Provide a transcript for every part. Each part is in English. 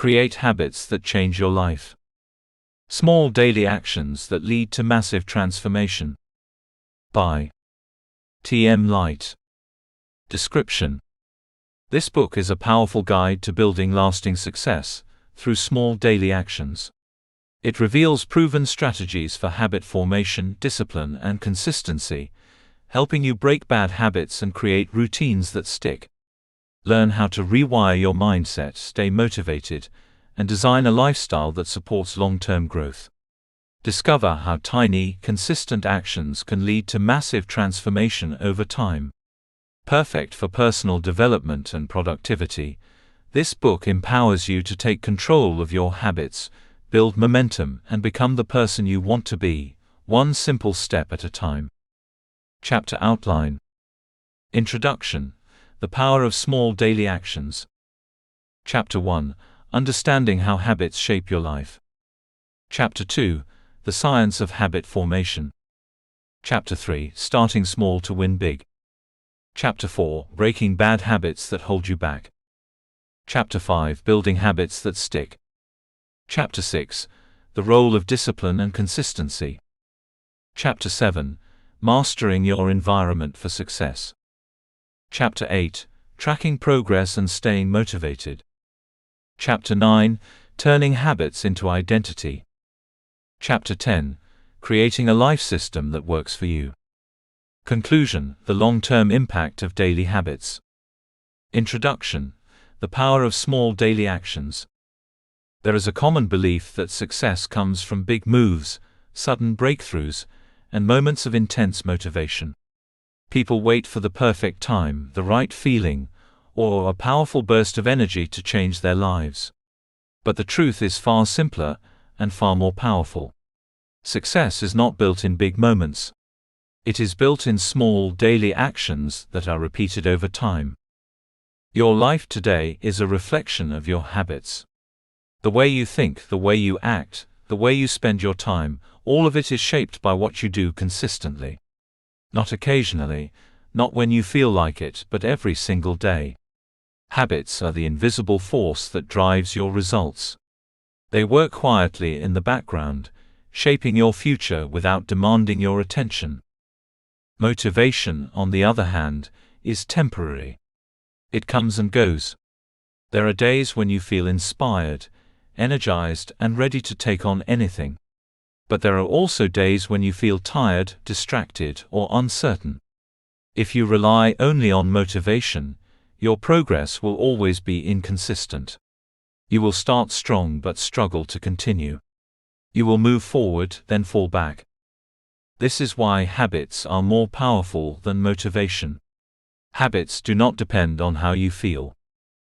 Create habits that change your life. Small daily actions that lead to massive transformation. By T.M. Light. Description. This book is a powerful guide to building lasting success through small daily actions. It reveals proven strategies for habit formation, discipline, and consistency, helping you break bad habits and create routines that stick. Learn how to rewire your mindset, stay motivated, and design a lifestyle that supports long-term growth. Discover how tiny, consistent actions can lead to massive transformation over time. Perfect for personal development and productivity, this book empowers you to take control of your habits, build momentum, and become the person you want to be, one simple step at a time. Chapter Outline. Introduction. The power of small daily actions. Chapter 1. Understanding how habits shape your life. Chapter 2. The science of habit formation. Chapter 3. Starting small to win big. Chapter 4. Breaking bad habits that hold you back. Chapter 5. Building habits that stick. Chapter 6. The role of discipline and consistency. Chapter 7. Mastering your environment for success. Chapter 8. Tracking progress and staying motivated. Chapter 9. Turning habits into identity. Chapter 10. Creating a life system that works for you. Conclusion. The long-term impact of daily habits. Introduction. The power of small daily actions. There is a common belief that success comes from big moves, sudden breakthroughs, and moments of intense motivation. People wait for the perfect time, the right feeling, or a powerful burst of energy to change their lives. But the truth is far simpler and far more powerful. Success is not built in big moments. It is built in small daily actions that are repeated over time. Your life today is a reflection of your habits. The way you think, the way you act, the way you spend your time, all of it is shaped by what you do consistently. Not occasionally, not when you feel like it, but every single day. Habits are the invisible force that drives your results. They work quietly in the background, shaping your future without demanding your attention. Motivation, on the other hand, is temporary. It comes and goes. There are days when you feel inspired, energized, and ready to take on anything. But there are also days when you feel tired, distracted, or uncertain. If you rely only on motivation, your progress will always be inconsistent. You will start strong but struggle to continue. You will move forward, then fall back. This is why habits are more powerful than motivation. Habits do not depend on how you feel.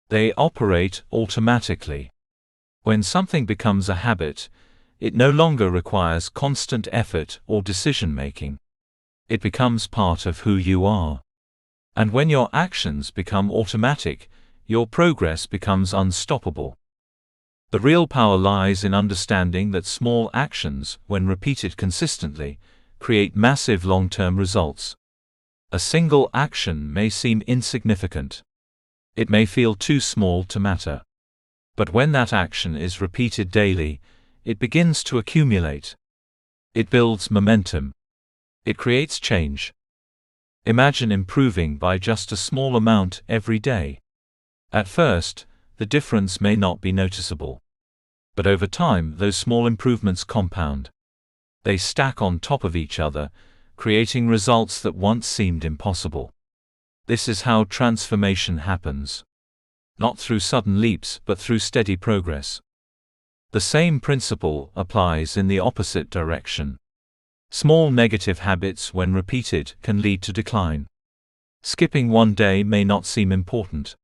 They operate automatically. When something becomes a habit, it no longer requires constant effort or decision-making. It becomes part of who you are. And when your actions become automatic, your progress becomes unstoppable. The real power lies in understanding that small actions, when repeated consistently, create massive long-term results. A single action may seem insignificant. It may feel too small to matter. But when that action is repeated daily, it begins to accumulate. It builds momentum. It creates change. Imagine improving by just a small amount every day. At first, the difference may not be noticeable. But over time, those small improvements compound. They stack on top of each other, creating results that once seemed impossible. This is how transformation happens. Not through sudden leaps, but through steady progress. The same principle applies in the opposite direction. Small negative habits, when repeated, can lead to decline. Skipping one day may not seem important.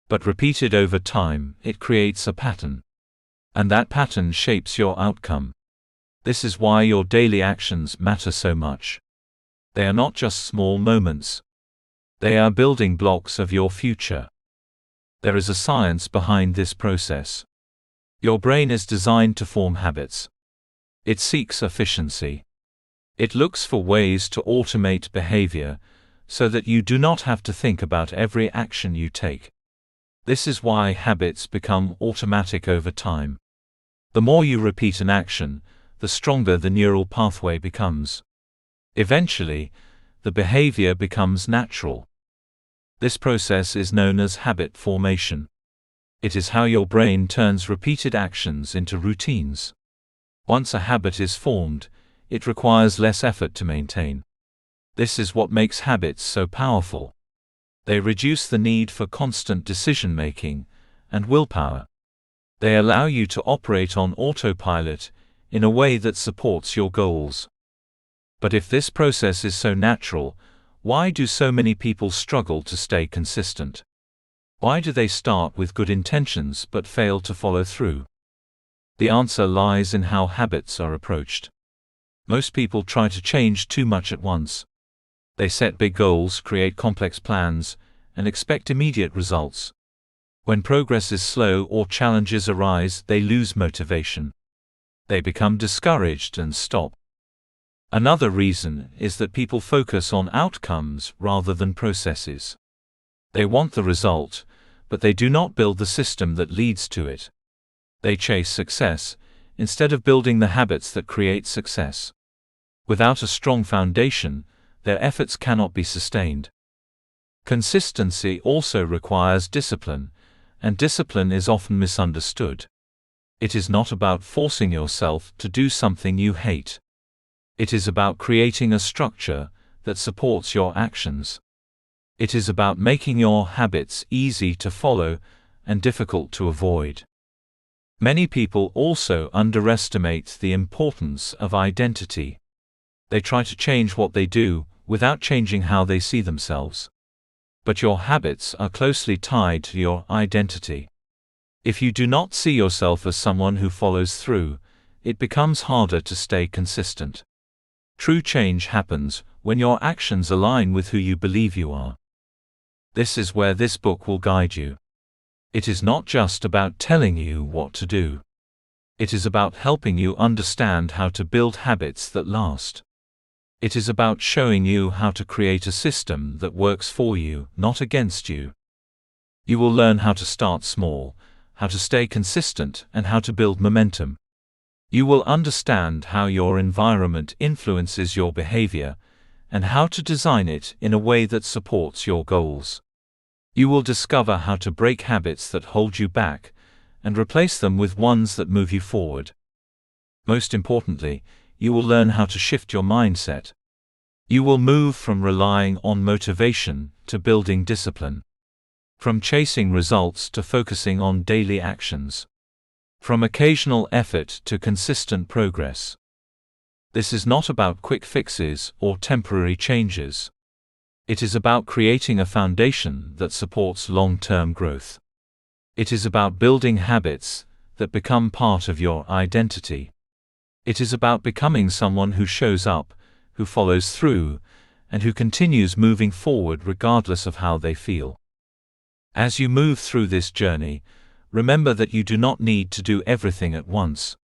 But repeated over time, it creates a pattern. And that pattern shapes your outcome. This is why your daily actions matter so much. They are not just small moments. They are building blocks of your future. There is a science behind this process. Your brain is designed to form habits. It seeks efficiency. It looks for ways to automate behavior, so that you do not have to think about every action you take. This is why habits become automatic over time. The more you repeat an action, the stronger the neural pathway becomes. Eventually, the behavior becomes natural. This process is known as habit formation. It is how your brain turns repeated actions into routines. Once a habit is formed, it requires less effort to maintain. This is what makes habits so powerful. They reduce the need for constant decision-making and willpower. They allow you to operate on autopilot in a way that supports your goals. But if this process is so natural, why do so many people struggle to stay consistent? Why do they start with good intentions but fail to follow through? The answer lies in how habits are approached. Most people try to change too much at once. They set big goals, create complex plans, and expect immediate results. When progress is slow or challenges arise, they lose motivation. They become discouraged and stop. Another reason is that people focus on outcomes rather than processes. They want the result, but they do not build the system that leads to it. They chase success, instead of building the habits that create success. Without a strong foundation, their efforts cannot be sustained. Consistency also requires discipline, and discipline is often misunderstood. It is not about forcing yourself to do something you hate. It is about creating a structure that supports your actions. It is about making your habits easy to follow and difficult to avoid. Many people also underestimate the importance of identity. They try to change what they do without changing how they see themselves. But your habits are closely tied to your identity. If you do not see yourself as someone who follows through, it becomes harder to stay consistent. True change happens when your actions align with who you believe you are. This is where this book will guide you. It is not just about telling you what to do. It is about helping you understand how to build habits that last. It is about showing you how to create a system that works for you, not against you. You will learn how to start small, how to stay consistent, and how to build momentum. You will understand how your environment influences your behavior, and how to design it in a way that supports your goals. You will discover how to break habits that hold you back, and replace them with ones that move you forward. Most importantly, you will learn how to shift your mindset. You will move from relying on motivation to building discipline. From chasing results to focusing on daily actions. From occasional effort to consistent progress. This is not about quick fixes or temporary changes. It is about creating a foundation that supports long-term growth. It is about building habits that become part of your identity. It is about becoming someone who shows up, who follows through, and who continues moving forward regardless of how they feel. As you move through this journey, remember that you do not need to do everything at once.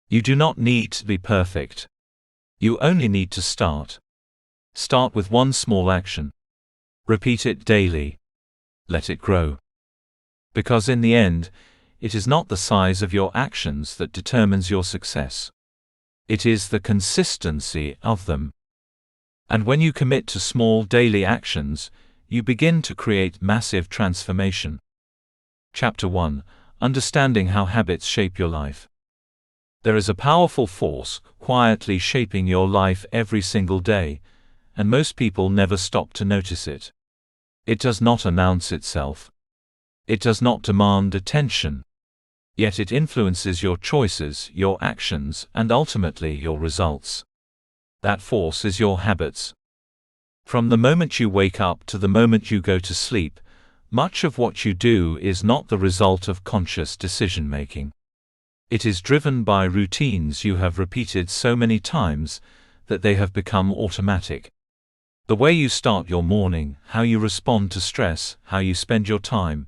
You do not need to be perfect. You only need to start. Start with one small action. Repeat it daily. Let it grow. Because in the end, it is not the size of your actions that determines your success. It is the consistency of them. And when you commit to small daily actions, you begin to create massive transformation. Chapter 1: Understanding how habits shape your life. There is a powerful force quietly shaping your life every single day, and most people never stop to notice it. It does not announce itself. It does not demand attention. Yet it influences your choices, your actions, and ultimately your results. That force is your habits. From the moment you wake up to the moment you go to sleep, much of what you do is not the result of conscious decision-making. It is driven by routines you have repeated so many times that they have become automatic. The way you start your morning, how you respond to stress, how you spend your time,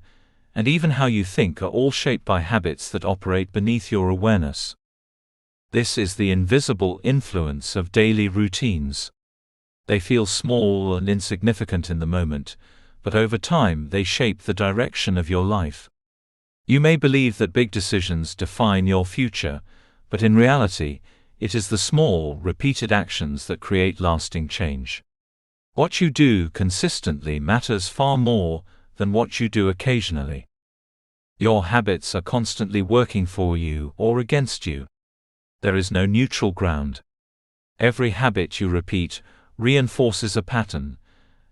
and even how you think are all shaped by habits that operate beneath your awareness. This is the invisible influence of daily routines. They feel small and insignificant in the moment, but over time they shape the direction of your life. You may believe that big decisions define your future, but in reality, it is the small, repeated actions that create lasting change. What you do consistently matters far more than what you do occasionally. Your habits are constantly working for you or against you. There is no neutral ground. Every habit you repeat reinforces a pattern,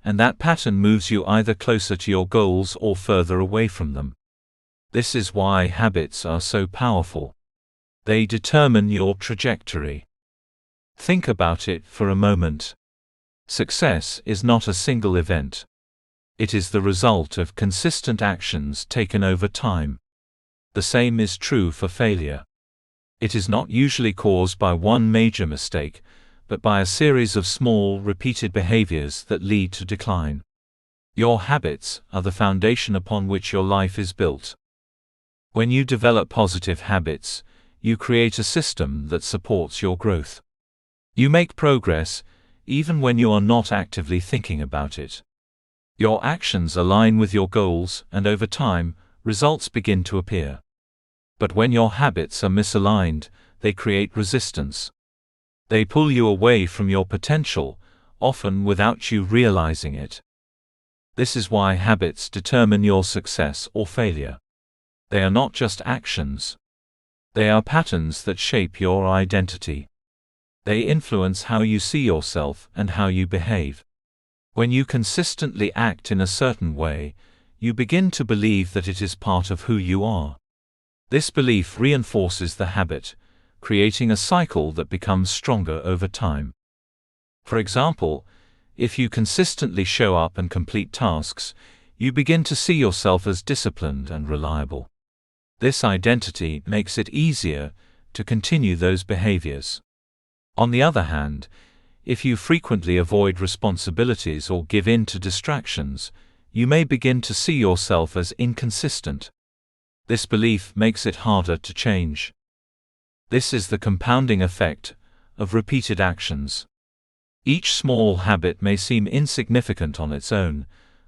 and that pattern moves you either closer to your goals or further away from them. This is why habits are so powerful. They determine your trajectory. Think about it for a moment. Success is not a single event. It is the result of consistent actions taken over time. The same is true for failure. It is not usually caused by one major mistake, but by a series of small, repeated behaviors that lead to decline. Your habits are the foundation upon which your life is built. When you develop positive habits, you create a system that supports your growth. You make progress, even when you are not actively thinking about it. Your actions align with your goals, and over time, results begin to appear. But when your habits are misaligned, they create resistance. They pull you away from your potential, often without you realizing it. This is why habits determine your success or failure. They are not just actions. They are patterns that shape your identity. They influence how you see yourself and how you behave. When you consistently act in a certain way, you begin to believe that it is part of who you are. This belief reinforces the habit, creating a cycle that becomes stronger over time. For example, if you consistently show up and complete tasks, you begin to see yourself as disciplined and reliable. This identity makes it easier to continue those behaviors. On the other hand, if you frequently avoid responsibilities or give in to distractions, you may begin to see yourself as inconsistent. This belief makes it harder to change. This is the compounding effect of repeated actions. Each small habit may seem insignificant on its own,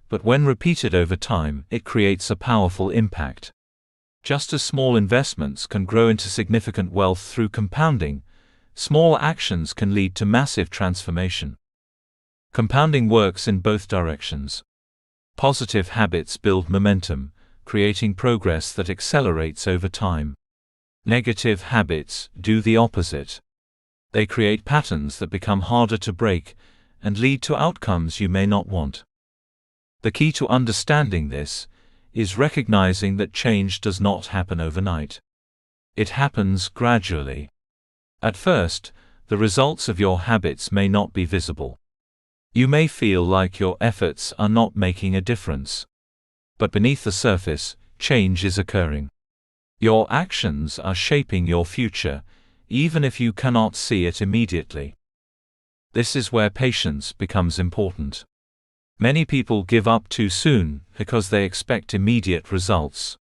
but when repeated over time, it creates a powerful impact. Just as small investments can grow into significant wealth through compounding, small actions can lead to massive transformation. Compounding works in both directions. Positive habits build momentum, creating progress that accelerates over time. Negative habits do the opposite. They create patterns that become harder to break and lead to outcomes you may not want. The key to understanding this is recognizing that change does not happen overnight. It happens gradually. At first, the results of your habits may not be visible. You may feel like your efforts are not making a difference. But beneath the surface, change is occurring. Your actions are shaping your future, even if you cannot see it immediately. This is where patience becomes important. Many people give up too soon because they expect immediate results.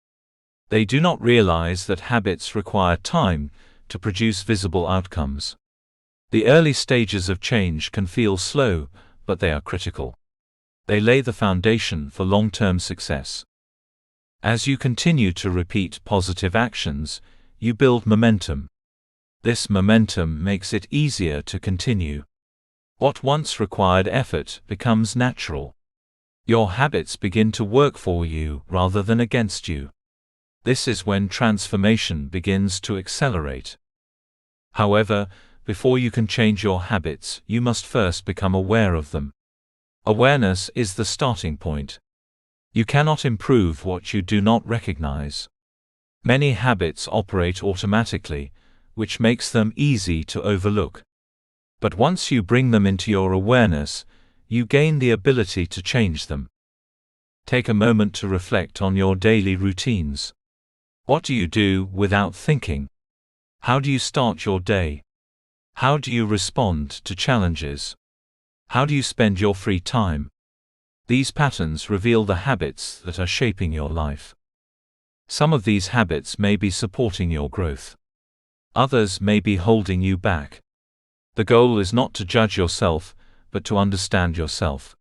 They do not realize that habits require time to produce visible outcomes. The early stages of change can feel slow, but they are critical. They lay the foundation for long-term success. As you continue to repeat positive actions, you build momentum. This momentum makes it easier to continue. What once required effort becomes natural. Your habits begin to work for you rather than against you. This is when transformation begins to accelerate. However, before you can change your habits, you must first become aware of them. Awareness is the starting point. You cannot improve what you do not recognize. Many habits operate automatically, which makes them easy to overlook. But once you bring them into your awareness, you gain the ability to change them. Take a moment to reflect on your daily routines. What do you do without thinking? How do you start your day? How do you respond to challenges? How do you spend your free time? These patterns reveal the habits that are shaping your life. Some of these habits may be supporting your growth. Others may be holding you back. The goal is not to judge yourself, but to understand yourself.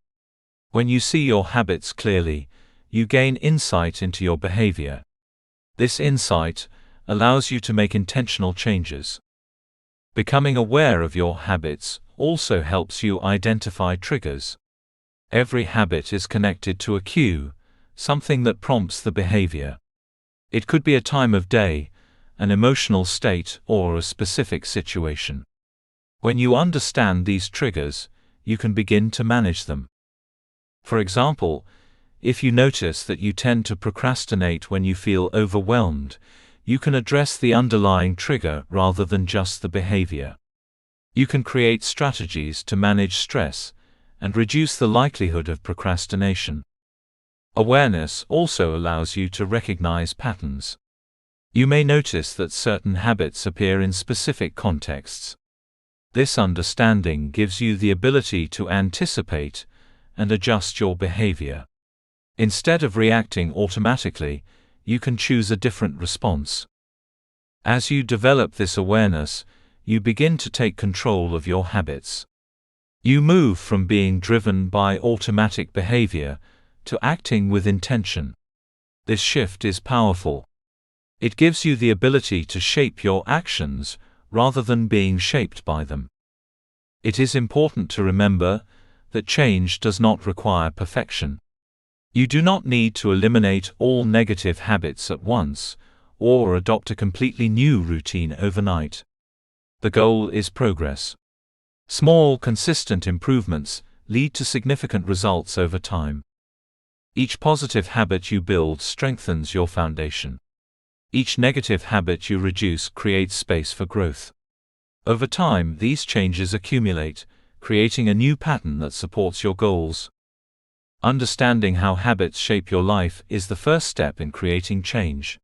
When you see your habits clearly, you gain insight into your behavior. This insight allows you to make intentional changes. Becoming aware of your habits also helps you identify triggers. Every habit is connected to a cue, something that prompts the behavior. It could be a time of day, an emotional state, or a specific situation. When you understand these triggers, you can begin to manage them. For example, if you notice that you tend to procrastinate when you feel overwhelmed, you can address the underlying trigger rather than just the behavior. You can create strategies to manage stress and reduce the likelihood of procrastination. Awareness also allows you to recognize patterns. You may notice that certain habits appear in specific contexts. This understanding gives you the ability to anticipate and adjust your behavior. Instead of reacting automatically, you can choose a different response. As you develop this awareness, you begin to take control of your habits. You move from being driven by automatic behavior to acting with intention. This shift is powerful. It gives you the ability to shape your actions rather than being shaped by them. It is important to remember that change does not require perfection. You do not need to eliminate all negative habits at once, or adopt a completely new routine overnight. The goal is progress. Small, consistent improvements lead to significant results over time. Each positive habit you build strengthens your foundation. Each negative habit you reduce creates space for growth. Over time, these changes accumulate, creating a new pattern that supports your goals. Understanding how habits shape your life is the first step in creating change.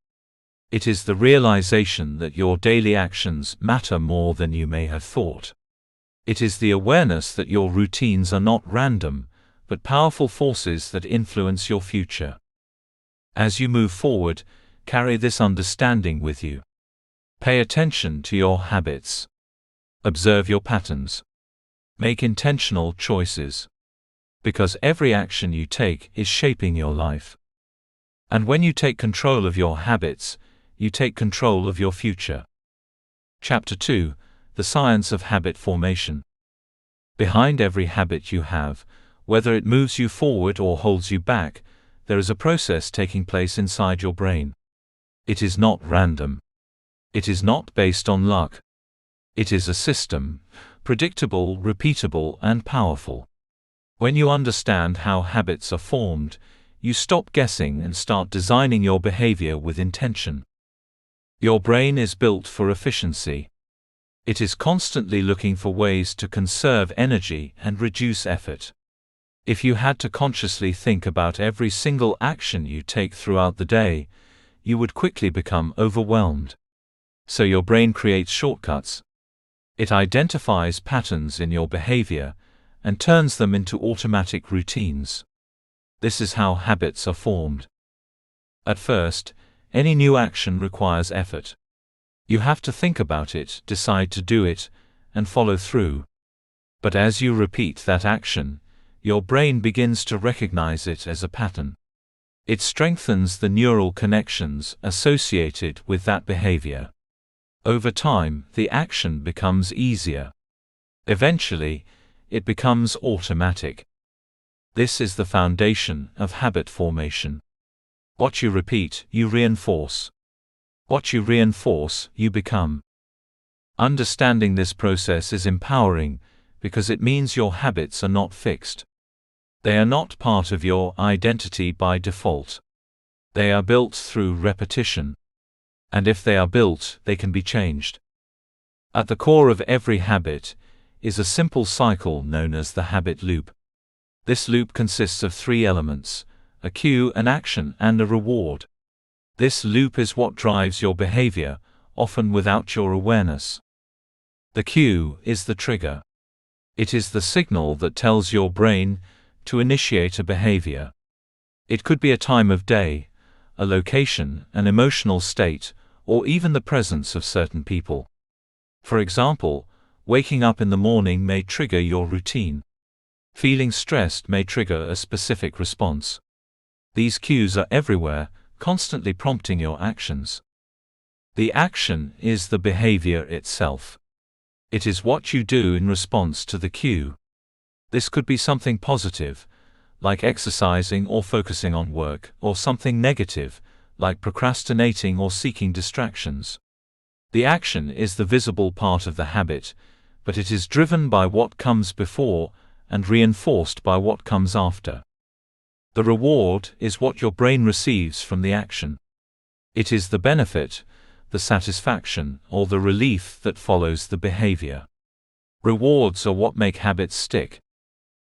It is the realization that your daily actions matter more than you may have thought. It is the awareness that your routines are not random, but powerful forces that influence your future. As you move forward, carry this understanding with you. Pay attention to your habits. Observe your patterns. Make intentional choices. Because every action you take is shaping your life. And when you take control of your habits, you take control of your future. Chapter 2: The Science of Habit Formation. Behind every habit you have, whether it moves you forward or holds you back, there is a process taking place inside your brain. It is not random. It is not based on luck. It is a system, predictable, repeatable, and powerful. When you understand how habits are formed, you stop guessing and start designing your behavior with intention. Your brain is built for efficiency. It is constantly looking for ways to conserve energy and reduce effort. If you had to consciously think about every single action you take throughout the day, you would quickly become overwhelmed. So your brain creates shortcuts. It identifies patterns in your behavior and turns them into automatic routines. This is how habits are formed. At first, any new action requires effort. You have to think about it, decide to do it, and follow through. But as you repeat that action, your brain begins to recognize it as a pattern. It strengthens the neural connections associated with that behavior. Over time, the action becomes easier. Eventually, it becomes automatic. This is the foundation of habit formation. What you repeat, you reinforce. What you reinforce, you become. Understanding this process is empowering because it means your habits are not fixed. They are not part of your identity by default. They are built through repetition. And if they are built, they can be changed. At the core of every habit is a simple cycle known as the habit loop. This loop consists of three elements: a cue, an action, and a reward. This loop is what drives your behavior, often without your awareness. The cue is the trigger. It is the signal that tells your brain to initiate a behavior. It could be a time of day, a location, an emotional state, or even the presence of certain people. For example, waking up in the morning may trigger your routine. Feeling stressed may trigger a specific response. These cues are everywhere, constantly prompting your actions. The action is the behavior itself. It is what you do in response to the cue. This could be something positive, like exercising or focusing on work, or something negative, like procrastinating or seeking distractions. The action is the visible part of the habit, but it is driven by what comes before and reinforced by what comes after. The reward is what your brain receives from the action. It is the benefit, the satisfaction, or the relief that follows the behavior. Rewards are what make habits stick.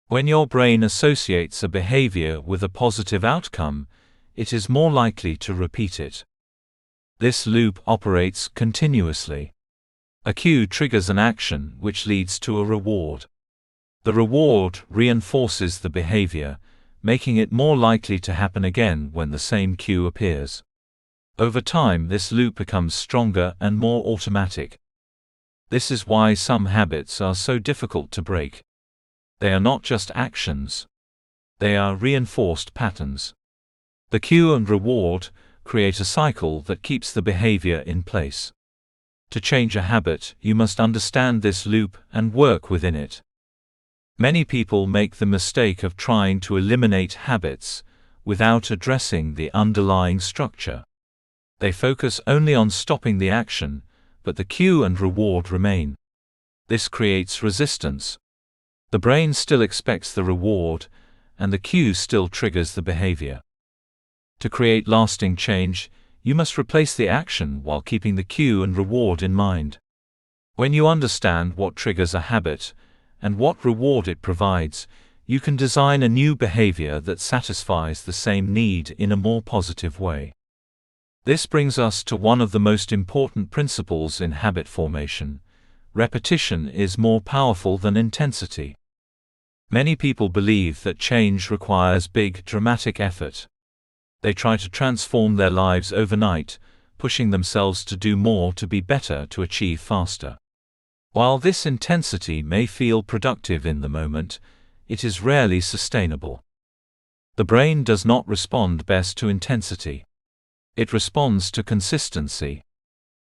When your brain associates a behavior with a positive outcome, it is more likely to repeat it. This loop operates continuously. A cue triggers an action which leads to a reward. The reward reinforces the behavior, making it more likely to happen again when the same cue appears. Over time, this loop becomes stronger and more automatic. This is why some habits are so difficult to break. They are not just actions. They are reinforced patterns. The cue and reward create a cycle that keeps the behavior in place. To change a habit, you must understand this loop and work within it. Many people make the mistake of trying to eliminate habits without addressing the underlying structure. They focus only on stopping the action, but the cue and reward remain. This creates resistance. The brain still expects the reward, and the cue still triggers the behavior. To create lasting change, you must replace the action while keeping the cue and reward in mind. When you understand what triggers a habit and what reward it provides, you can design a new behavior that satisfies the same need in a more positive way. This brings us to one of the most important principles in habit formation: repetition is more powerful than intensity. Many people believe that change requires big, dramatic effort. They try to transform their lives overnight, pushing themselves to do more, to be better, to achieve faster. While this intensity may feel productive in the moment, it is rarely sustainable. The brain does not respond best to intensity. It responds to consistency.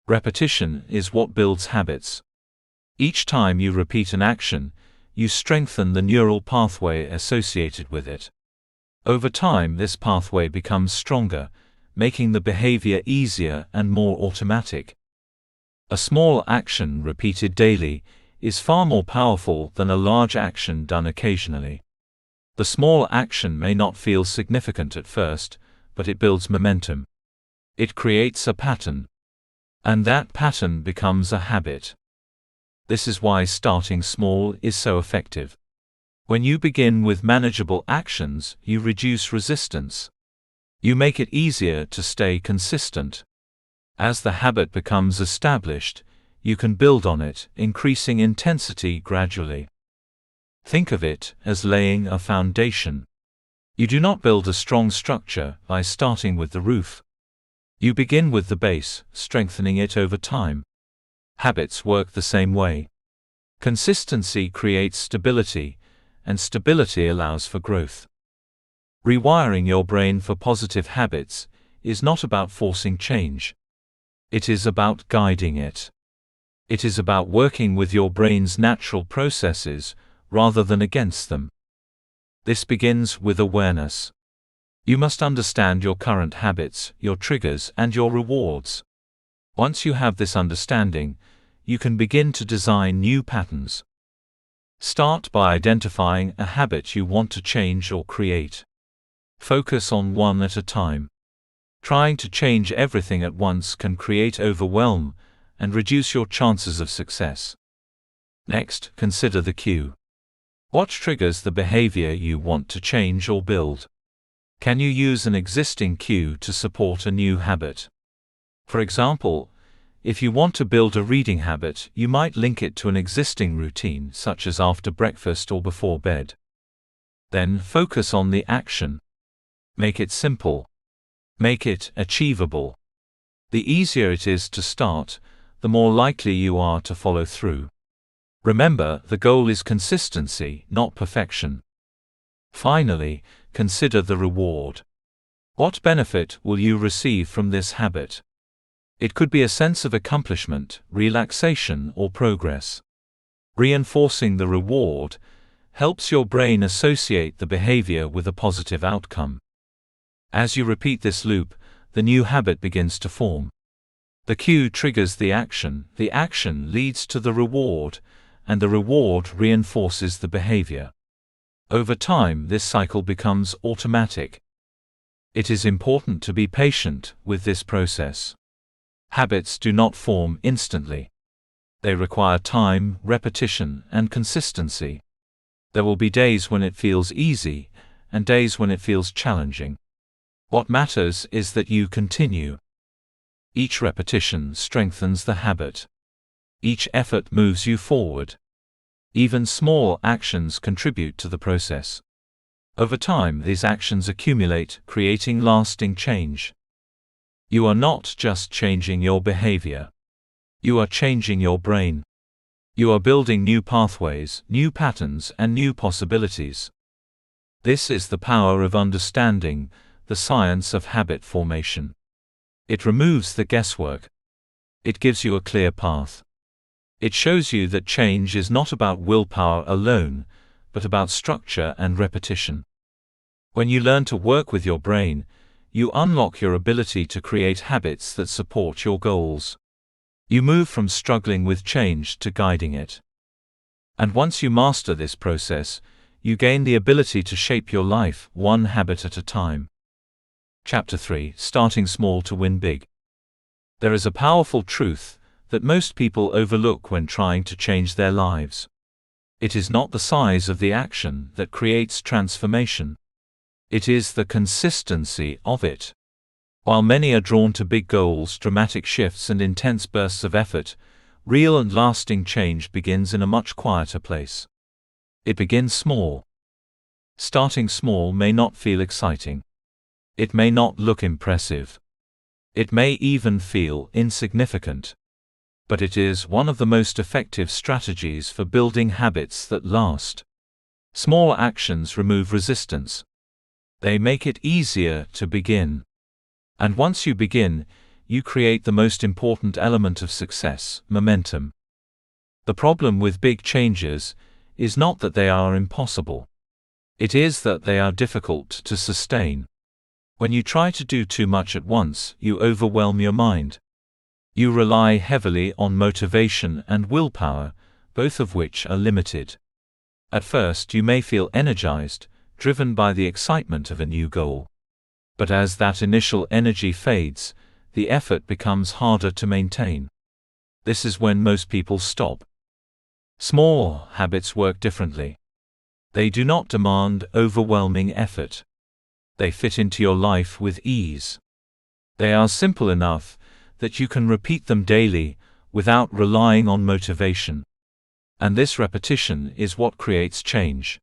Repetition is what builds habits. Each time you repeat an action, you strengthen the neural pathway associated with it. Over time, this pathway becomes stronger, making the behavior easier and more automatic. A small action repeated daily is far more powerful than a large action done occasionally. The small action may not feel significant at first, but it builds momentum. It creates a pattern. And that pattern becomes a habit. This is why starting small is so effective. When you begin with manageable actions, you reduce resistance. You make it easier to stay consistent. As the habit becomes established, you can build on it, increasing intensity gradually. Think of it as laying a foundation. You do not build a strong structure by starting with the roof. You begin with the base, strengthening it over time. Habits work the same way. Consistency creates stability, and stability allows for growth. Rewiring your brain for positive habits is not about forcing change. It is about guiding it. It is about working with your brain's natural processes rather than against them. This begins with awareness. You must understand your current habits, your triggers, and your rewards. Once you have this understanding, you can begin to design new patterns. Start by identifying a habit you want to change or create. Focus on one at a time. Trying to change everything at once can create overwhelm and reduce your chances of success. Next, consider the cue. What triggers the behavior you want to change or build? Can you use an existing cue to support a new habit? For example, if you want to build a reading habit, you might link it to an existing routine, such as after breakfast or before bed. Then focus on the action. Make it simple. Make it achievable. The easier it is to start, the more likely you are to follow through. Remember, the goal is consistency, not perfection. Finally, consider the reward. What benefit will you receive from this habit? It could be a sense of accomplishment, relaxation, or progress. Reinforcing the reward helps your brain associate the behavior with a positive outcome. As you repeat this loop, the new habit begins to form. The cue triggers the action leads to the reward, and the reward reinforces the behavior. Over time, this cycle becomes automatic. It is important to be patient with this process. Habits do not form instantly. They require time, repetition, and consistency. There will be days when it feels easy, and days when it feels challenging. What matters is that you continue. Each repetition strengthens the habit. Each effort moves you forward. Even small actions contribute to the process. Over time, these actions accumulate, creating lasting change. You are not just changing your behavior. You are changing your brain. You are building new pathways, new patterns, and new possibilities. This is the power of understanding the science of habit formation. It removes the guesswork. It gives you a clear path. It shows you that change is not about willpower alone, but about structure and repetition. When you learn to work with your brain, you unlock your ability to create habits that support your goals. You move from struggling with change to guiding it. And once you master this process, you gain the ability to shape your life, one habit at a time. Chapter 3: Starting Small to Win Big. There is a powerful truth that most people overlook when trying to change their lives. It is not the size of the action that creates transformation. It is the consistency of it. While many are drawn to big goals, dramatic shifts, and intense bursts of effort, real and lasting change begins in a much quieter place. It begins small. Starting small may not feel exciting. It may not look impressive. It may even feel insignificant. But it is one of the most effective strategies for building habits that last. Small actions remove resistance. They make it easier to begin. And once you begin, you create the most important element of success: momentum. The problem with big changes is not that they are impossible. It is that they are difficult to sustain. When you try to do too much at once, you overwhelm your mind. You rely heavily on motivation and willpower, both of which are limited. At first you may feel energized, driven by the excitement of a new goal. But as that initial energy fades, the effort becomes harder to maintain. This is when most people stop. Small habits work differently. They do not demand overwhelming effort. They fit into your life with ease. They are simple enough that you can repeat them daily without relying on motivation. And this repetition is what creates change.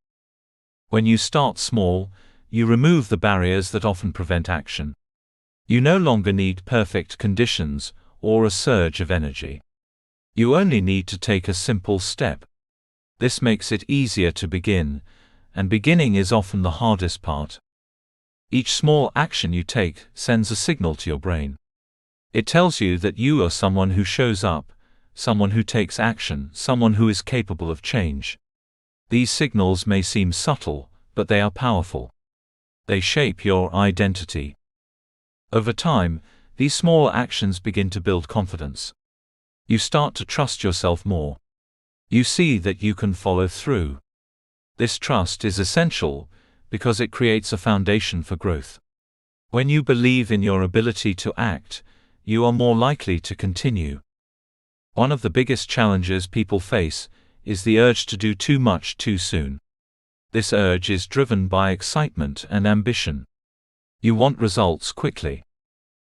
When you start small, you remove the barriers that often prevent action. You no longer need perfect conditions or a surge of energy. You only need to take a simple step. This makes it easier to begin, and beginning is often the hardest part. Each small action you take sends a signal to your brain. It tells you that you are someone who shows up, someone who takes action, someone who is capable of change. These signals may seem subtle, but they are powerful. They shape your identity. Over time, these small actions begin to build confidence. You start to trust yourself more. You see that you can follow through. This trust is essential because it creates a foundation for growth. When you believe in your ability to act, you are more likely to continue. One of the biggest challenges people face is the urge to do too much too soon. This urge is driven by excitement and ambition. You want results quickly.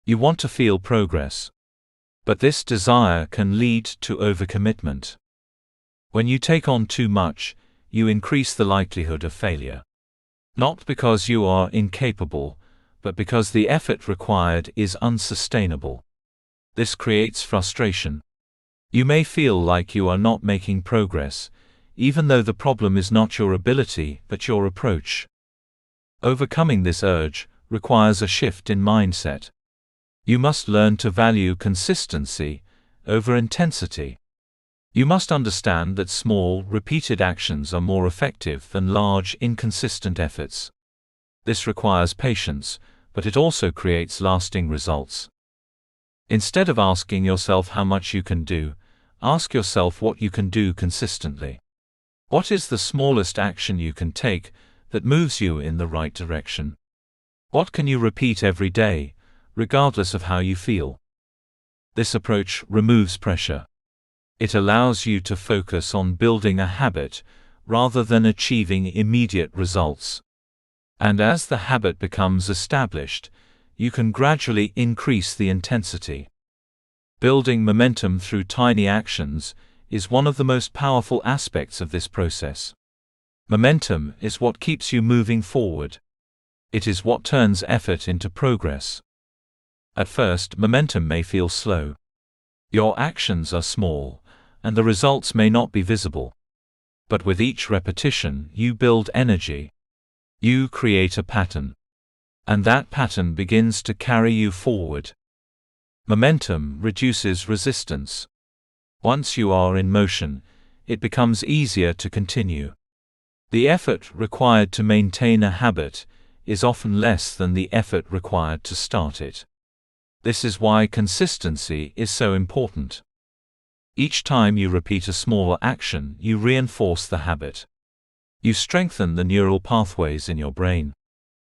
You want to feel progress. But this desire can lead to overcommitment. When you take on too much, you increase the likelihood of failure. Not because you are incapable, but because the effort required is unsustainable. This creates frustration. You may feel like you are not making progress, even though the problem is not your ability but your approach. Overcoming this urge requires a shift in mindset. You must learn to value consistency over intensity. You must understand that small, repeated actions are more effective than large, inconsistent efforts. This requires patience, but it also creates lasting results. Instead of asking yourself how much you can do, ask yourself what you can do consistently. What is the smallest action you can take that moves you in the right direction? What can you repeat every day, regardless of how you feel? This approach removes pressure. It allows you to focus on building a habit rather than achieving immediate results. And as the habit becomes established, you can gradually increase the intensity. Building momentum through tiny actions is one of the most powerful aspects of this process. Momentum is what keeps you moving forward. It is what turns effort into progress. At first, momentum may feel slow. Your actions are small, and the results may not be visible. But with each repetition, you build energy. You create a pattern. And that pattern begins to carry you forward. Momentum reduces resistance. Once you are in motion, it becomes easier to continue. The effort required to maintain a habit is often less than the effort required to start it. This is why consistency is so important. Each time you repeat a small action, you reinforce the habit. You strengthen the neural pathways in your brain.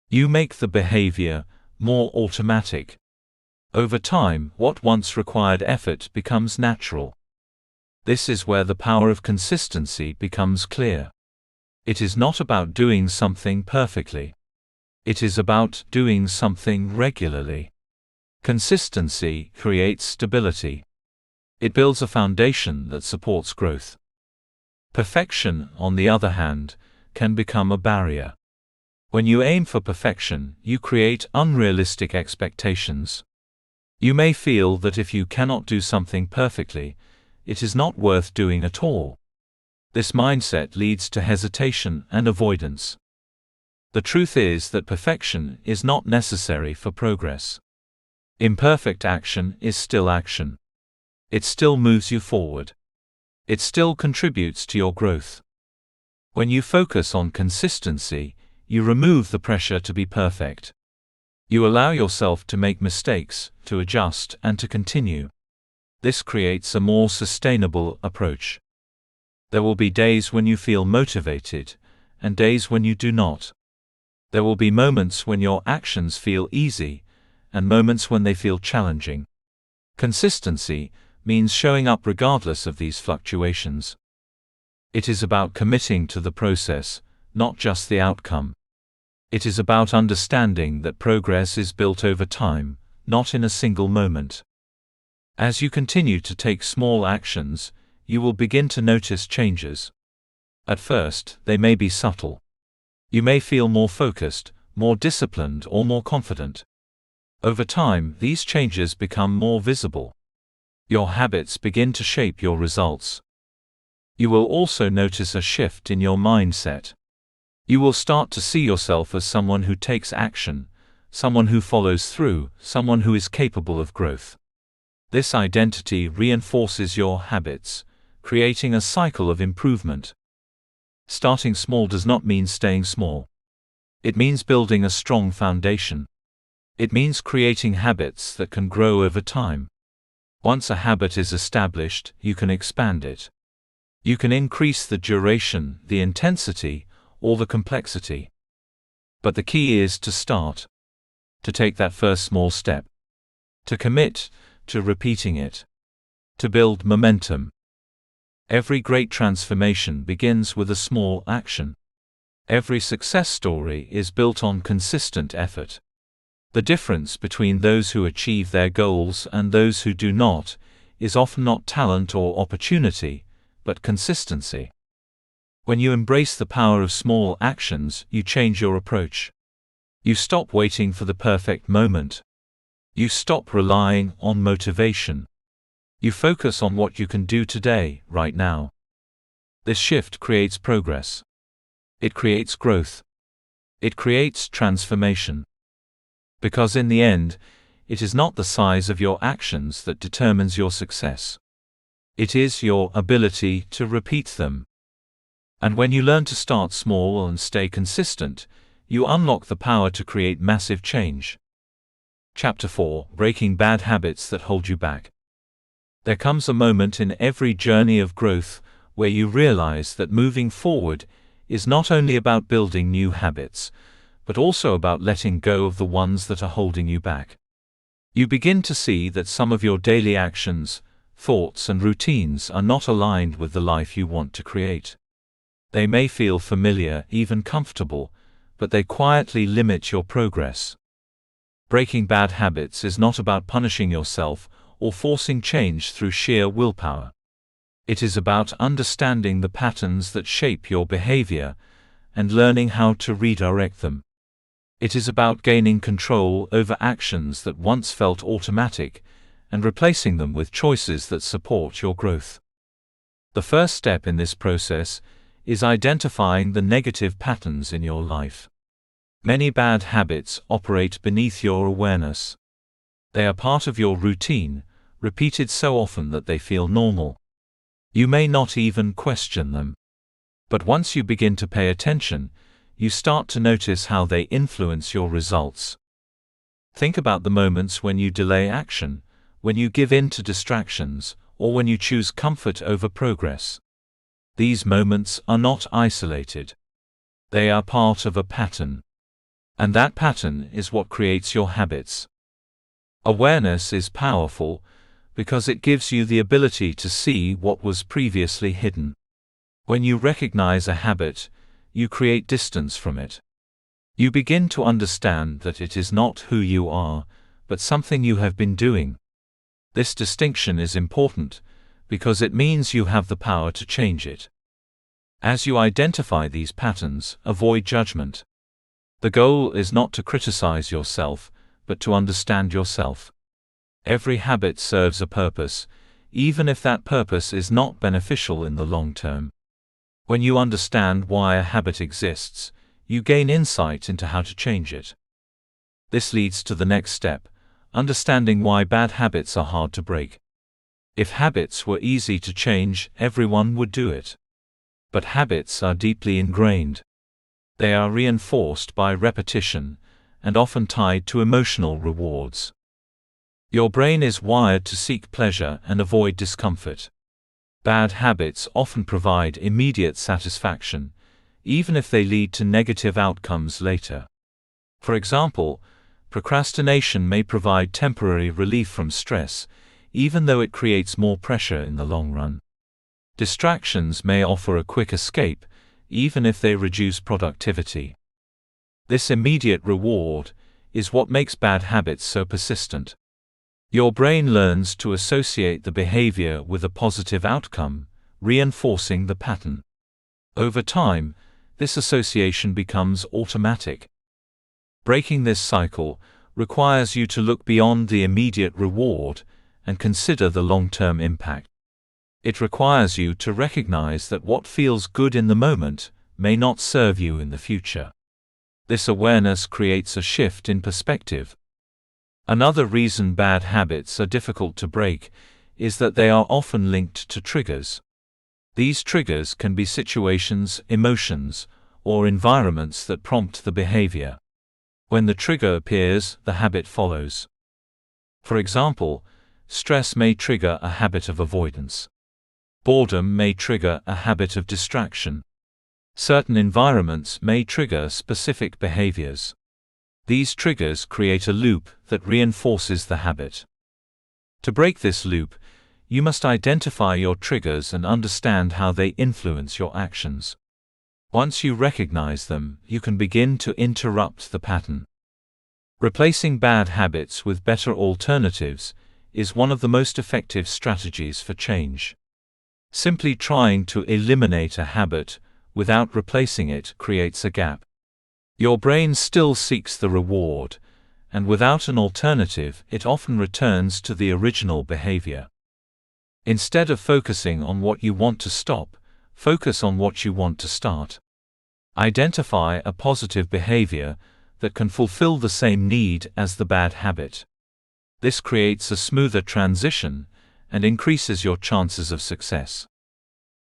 You make the behavior more automatic. Over time, what once required effort becomes natural. This is where the power of consistency becomes clear. It is not about doing something perfectly. It is about doing something regularly. Consistency creates stability. It builds a foundation that supports growth. Perfection, on the other hand, can become a barrier. When you aim for perfection, you create unrealistic expectations. You may feel that if you cannot do something perfectly, it is not worth doing at all. This mindset leads to hesitation and avoidance. The truth is that perfection is not necessary for progress. Imperfect action is still action. It still moves you forward. It still contributes to your growth. When you focus on consistency, you remove the pressure to be perfect. You allow yourself to make mistakes, to adjust, and to continue. This creates a more sustainable approach. There will be days when you feel motivated, and days when you do not. There will be moments when your actions feel easy, and moments when they feel challenging. Consistency means showing up regardless of these fluctuations. It is about committing to the process, not just the outcome. It is about understanding that progress is built over time, not in a single moment. As you continue to take small actions, you will begin to notice changes. At first, they may be subtle. You may feel more focused, more disciplined, or more confident. Over time, these changes become more visible. Your habits begin to shape your results. You will also notice a shift in your mindset. You will start to see yourself as someone who takes action, someone who follows through, someone who is capable of growth. This identity reinforces your habits, creating a cycle of improvement. Starting small does not mean staying small. It means building a strong foundation. It means creating habits that can grow over time. Once a habit is established, you can expand it. You can increase the duration, the intensity, or the complexity. But the key is to start. To take that first small step. To commit to repeating it. To build momentum. Every great transformation begins with a small action. Every success story is built on consistent effort. The difference between those who achieve their goals and those who do not is often not talent or opportunity, but consistency. When you embrace the power of small actions, you change your approach. You stop waiting for the perfect moment. You stop relying on motivation. You focus on what you can do today, right now. This shift creates progress. It creates growth. It creates transformation. Because in the end, it is not the size of your actions that determines your success. It is your ability to repeat them. And when you learn to start small and stay consistent, you unlock the power to create massive change. Chapter 4: Breaking Bad Habits That Hold You Back. There comes a moment in every journey of growth where you realize that moving forward is not only about building new habits, but also about letting go of the ones that are holding you back. You begin to see that some of your daily actions, thoughts, and routines are not aligned with the life you want to create. They may feel familiar, even comfortable, but they quietly limit your progress. Breaking bad habits is not about punishing yourself or forcing change through sheer willpower. It is about understanding the patterns that shape your behavior and learning how to redirect them. It is about gaining control over actions that once felt automatic and replacing them with choices that support your growth. The first step in this process is identifying the negative patterns in your life. Many bad habits operate beneath your awareness. They are part of your routine, repeated so often that they feel normal. You may not even question them. But once you begin to pay attention, you start to notice how they influence your results. Think about the moments when you delay action, when you give in to distractions, or when you choose comfort over progress. These moments are not isolated. They are part of a pattern. And that pattern is what creates your habits. Awareness is powerful because it gives you the ability to see what was previously hidden. When you recognize a habit, you create distance from it. You begin to understand that it is not who you are, but something you have been doing. This distinction is important because it means you have the power to change it. As you identify these patterns, avoid judgment. The goal is not to criticize yourself, but to understand yourself. Every habit serves a purpose, even if that purpose is not beneficial in the long term. When you understand why a habit exists, you gain insight into how to change it. This leads to the next step, understanding why bad habits are hard to break. If habits were easy to change, everyone would do it. But habits are deeply ingrained. They are reinforced by repetition and often tied to emotional rewards. Your brain is wired to seek pleasure and avoid discomfort. Bad habits often provide immediate satisfaction, even if they lead to negative outcomes later. For example, procrastination may provide temporary relief from stress, even though it creates more pressure in the long run. Distractions may offer a quick escape, even if they reduce productivity. This immediate reward is what makes bad habits so persistent. Your brain learns to associate the behavior with a positive outcome, reinforcing the pattern. Over time, this association becomes automatic. Breaking this cycle requires you to look beyond the immediate reward and consider the long-term impact. It requires you to recognize that what feels good in the moment may not serve you in the future. This awareness creates a shift in perspective. Another reason bad habits are difficult to break is that they are often linked to triggers. These triggers can be situations, emotions, or environments that prompt the behavior. When the trigger appears, the habit follows. For example, stress may trigger a habit of avoidance. Boredom may trigger a habit of distraction. Certain environments may trigger specific behaviors. These triggers create a loop that reinforces the habit. To break this loop, you must identify your triggers and understand how they influence your actions. Once you recognize them, you can begin to interrupt the pattern. Replacing bad habits with better alternatives is one of the most effective strategies for change. Simply trying to eliminate a habit without replacing it creates a gap. Your brain still seeks the reward, and without an alternative, it often returns to the original behavior. Instead of focusing on what you want to stop, focus on what you want to start. Identify a positive behavior that can fulfill the same need as the bad habit. This creates a smoother transition and increases your chances of success.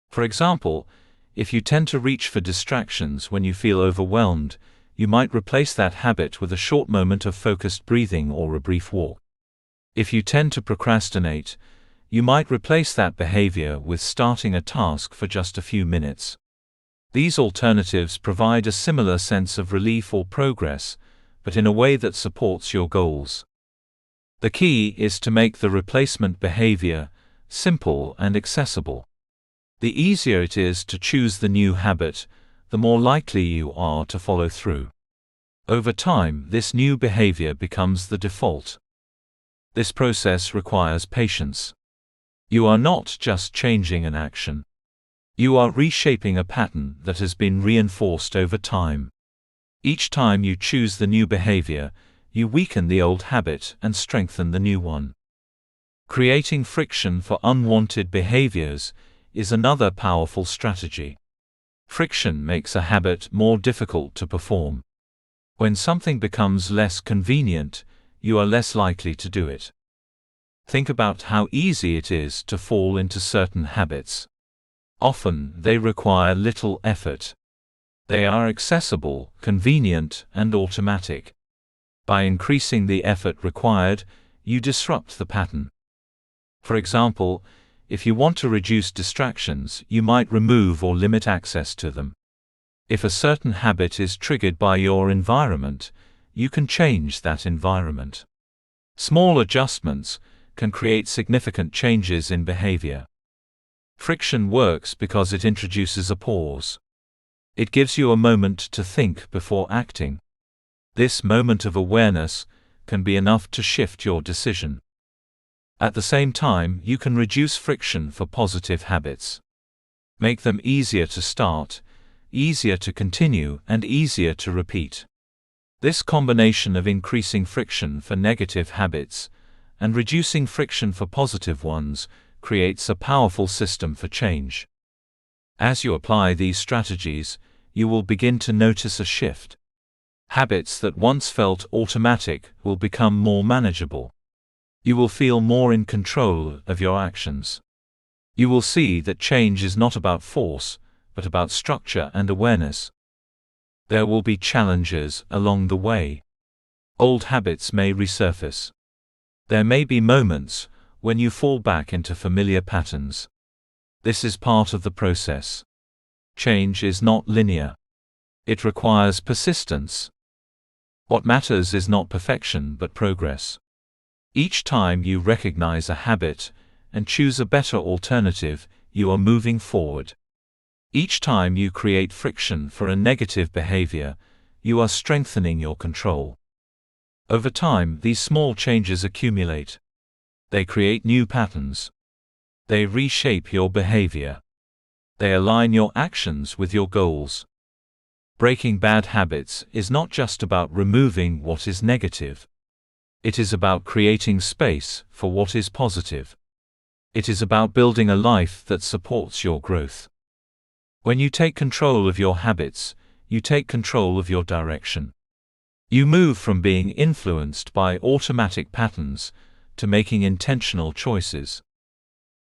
For example, if you tend to reach for distractions when you feel overwhelmed, you might replace that habit with a short moment of focused breathing or a brief walk. If you tend to procrastinate, you might replace that behavior with starting a task for just a few minutes. These alternatives provide a similar sense of relief or progress, but in a way that supports your goals. The key is to make the replacement behavior simple and accessible. The easier it is to choose the new habit, the more likely you are to follow through. Over time, this new behavior becomes the default. This process requires patience. You are not just changing an action. You are reshaping a pattern that has been reinforced over time. Each time you choose the new behavior, you weaken the old habit and strengthen the new one. Creating friction for unwanted behaviors is another powerful strategy. Friction makes a habit more difficult to perform. When something becomes less convenient, you are less likely to do it. Think about how easy it is to fall into certain habits. Often, they require little effort. They are accessible, convenient, and automatic. By increasing the effort required, you disrupt the pattern. For example, if you want to reduce distractions, you might remove or limit access to them. If a certain habit is triggered by your environment, you can change that environment. Small adjustments can create significant changes in behavior. Friction works because it introduces a pause. It gives you a moment to think before acting. This moment of awareness can be enough to shift your decision. At the same time, you can reduce friction for positive habits. Make them easier to start, easier to continue, and easier to repeat. This combination of increasing friction for negative habits and reducing friction for positive ones creates a powerful system for change. As you apply these strategies, you will begin to notice a shift. Habits that once felt automatic will become more manageable. You will feel more in control of your actions. You will see that change is not about force, but about structure and awareness. There will be challenges along the way. Old habits may resurface. There may be moments when you fall back into familiar patterns. This is part of the process. Change is not linear. It requires persistence. What matters is not perfection but progress. Each time you recognize a habit and choose a better alternative, you are moving forward. Each time you create friction for a negative behavior, you are strengthening your control. Over time, these small changes accumulate. They create new patterns. They reshape your behavior. They align your actions with your goals. Breaking bad habits is not just about removing what is negative. It is about creating space for what is positive. It is about building a life that supports your growth. When you take control of your habits, you take control of your direction. You move from being influenced by automatic patterns to making intentional choices.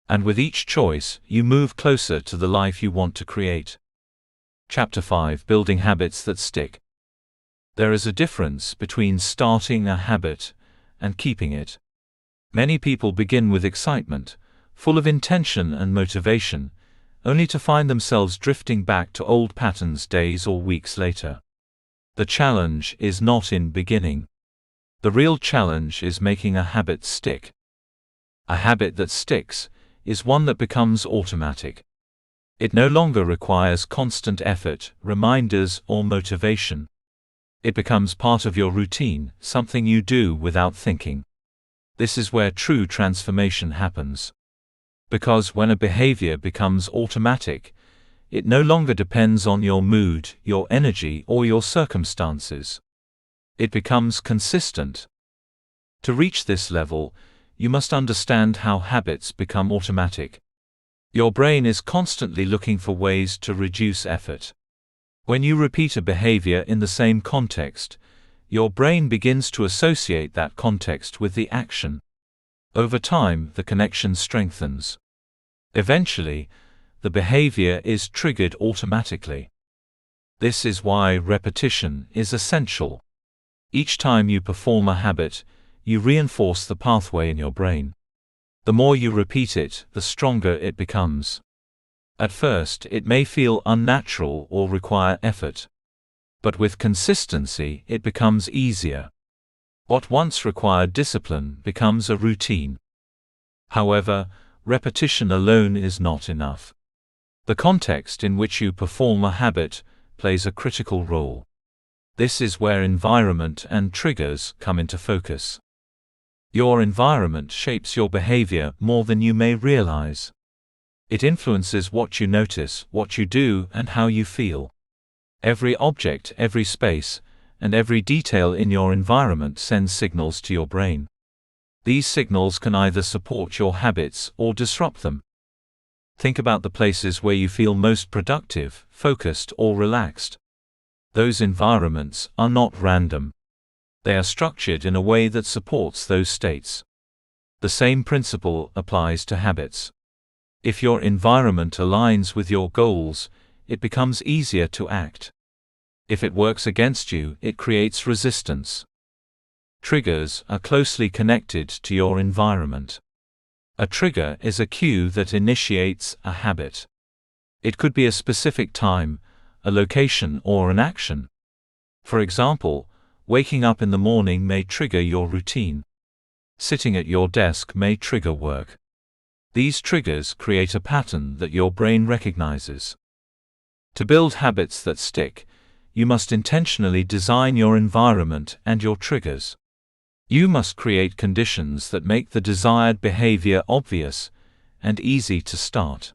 And with each choice, you move closer to the life you want to create. Chapter 5: Building Habits That Stick. There is a difference between starting a habit and keeping it. Many people begin with excitement, full of intention and motivation, only to find themselves drifting back to old patterns days or weeks later. The challenge is not in beginning. The real challenge is making a habit stick. A habit that sticks is one that becomes automatic. It no longer requires constant effort, reminders, or motivation. It becomes part of your routine, something you do without thinking. This is where true transformation happens. Because when a behavior becomes automatic, it no longer depends on your mood, your energy, or your circumstances. It becomes consistent. To reach this level, you must understand how habits become automatic. Your brain is constantly looking for ways to reduce effort. When you repeat a behavior in the same context, your brain begins to associate that context with the action. Over time, the connection strengthens. Eventually, the behavior is triggered automatically. This is why repetition is essential. Each time you perform a habit, you reinforce the pathway in your brain. The more you repeat it, the stronger it becomes. At first, it may feel unnatural or require effort. But with consistency, it becomes easier. What once required discipline becomes a routine. However, repetition alone is not enough. The context in which you perform a habit plays a critical role. This is where environment and triggers come into focus. Your environment shapes your behavior more than you may realize. It influences what you notice, what you do, and how you feel. Every object, every space, and every detail in your environment sends signals to your brain. These signals can either support your habits or disrupt them. Think about the places where you feel most productive, focused, or relaxed. Those environments are not random. They are structured in a way that supports those states. The same principle applies to habits. If your environment aligns with your goals, it becomes easier to act. If it works against you, it creates resistance. Triggers are closely connected to your environment. A trigger is a cue that initiates a habit. It could be a specific time, a location, or an action. For example, waking up in the morning may trigger your routine. Sitting at your desk may trigger work. These triggers create a pattern that your brain recognizes. To build habits that stick, you must intentionally design your environment and your triggers. You must create conditions that make the desired behavior obvious and easy to start.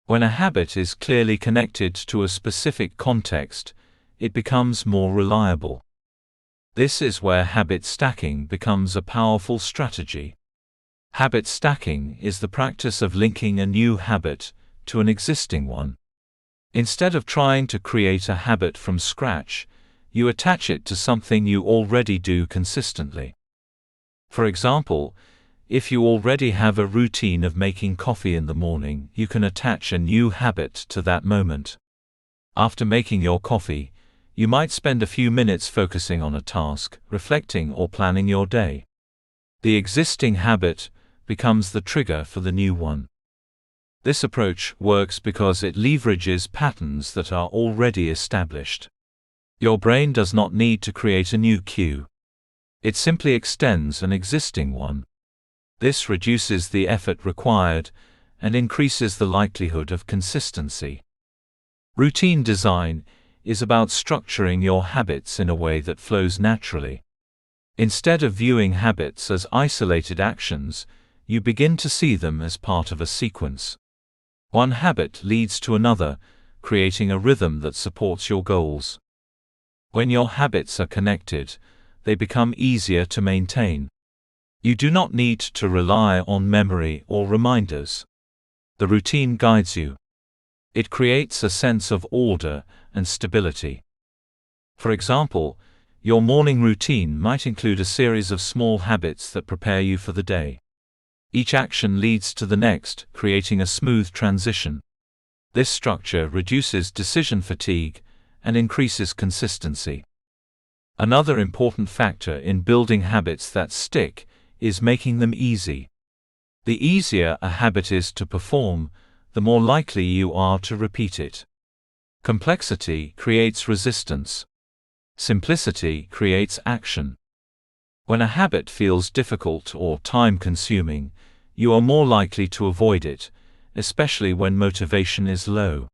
When a habit is clearly connected to a specific context, it becomes more reliable. This is where habit stacking becomes a powerful strategy. Habit stacking is the practice of linking a new habit to an existing one. Instead of trying to create a habit from scratch, you attach it to something you already do consistently. For example, if you already have a routine of making coffee in the morning, you can attach a new habit to that moment. After making your coffee, you might spend a few minutes focusing on a task, reflecting, or planning your day. The existing habit becomes the trigger for the new one. This approach works because it leverages patterns that are already established. Your brain does not need to create a new cue. It simply extends an existing one. This reduces the effort required and increases the likelihood of consistency. Routine design is about structuring your habits in a way that flows naturally. Instead of viewing habits as isolated actions, you begin to see them as part of a sequence. One habit leads to another, creating a rhythm that supports your goals. When your habits are connected, they become easier to maintain. You do not need to rely on memory or reminders. The routine guides you. It creates a sense of order and stability. For example, your morning routine might include a series of small habits that prepare you for the day. Each action leads to the next, creating a smooth transition. This structure reduces decision fatigue and increases consistency. Another important factor in building habits that stick is making them easy. The easier a habit is to perform, the more likely you are to repeat it. Complexity creates resistance. Simplicity creates action. When a habit feels difficult or time-consuming, you are more likely to avoid it, especially when motivation is low.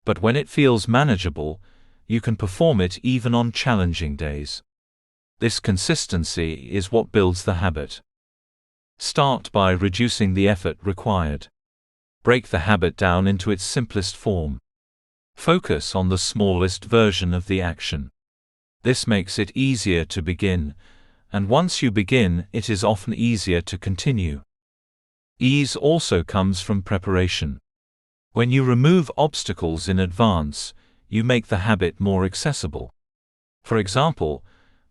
But when it feels manageable, you can perform it even on challenging days. This consistency is what builds the habit. Start by reducing the effort required. Break the habit down into its simplest form. Focus on the smallest version of the action. This makes it easier to begin, and once you begin, it is often easier to continue. Ease also comes from preparation. When you remove obstacles in advance, you make the habit more accessible. For example,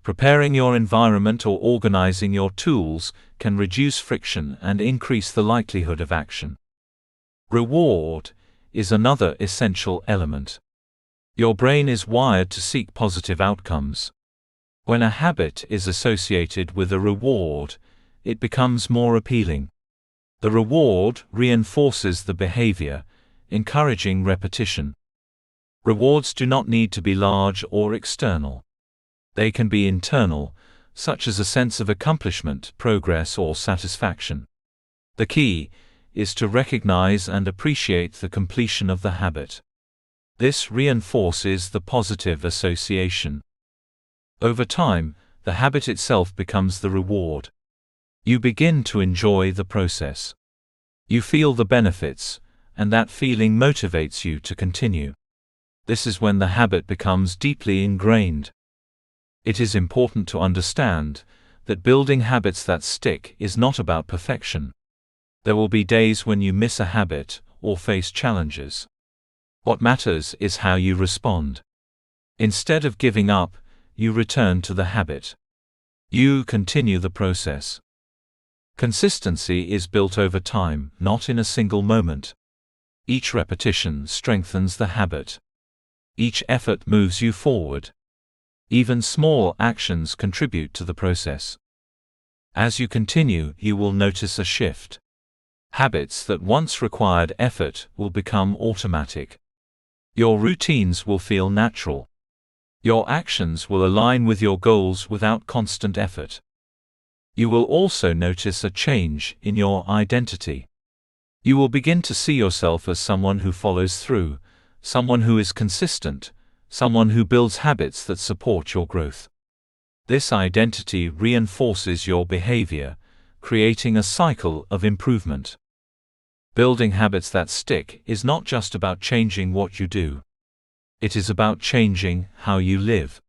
preparing your environment or organizing your tools can reduce friction and increase the likelihood of action. Reward is another essential element. Your brain is wired to seek positive outcomes. When a habit is associated with a reward, it becomes more appealing. The reward reinforces the behavior, encouraging repetition. Rewards do not need to be large or external. They can be internal, such as a sense of accomplishment, progress, or satisfaction. The key is to recognize and appreciate the completion of the habit. This reinforces the positive association. Over time, the habit itself becomes the reward. You begin to enjoy the process. You feel the benefits, and that feeling motivates you to continue. This is when the habit becomes deeply ingrained. It is important to understand that building habits that stick is not about perfection. There will be days when you miss a habit or face challenges. What matters is how you respond. Instead of giving up, you return to the habit. You continue the process. Consistency is built over time, not in a single moment. Each repetition strengthens the habit. Each effort moves you forward. Even small actions contribute to the process. As you continue, you will notice a shift. Habits that once required effort will become automatic. Your routines will feel natural. Your actions will align with your goals without constant effort. You will also notice a change in your identity. You will begin to see yourself as someone who follows through, someone who is consistent, someone who builds habits that support your growth. This identity reinforces your behavior, creating a cycle of improvement. Building habits that stick is not just about changing what you do. It is about changing how you live.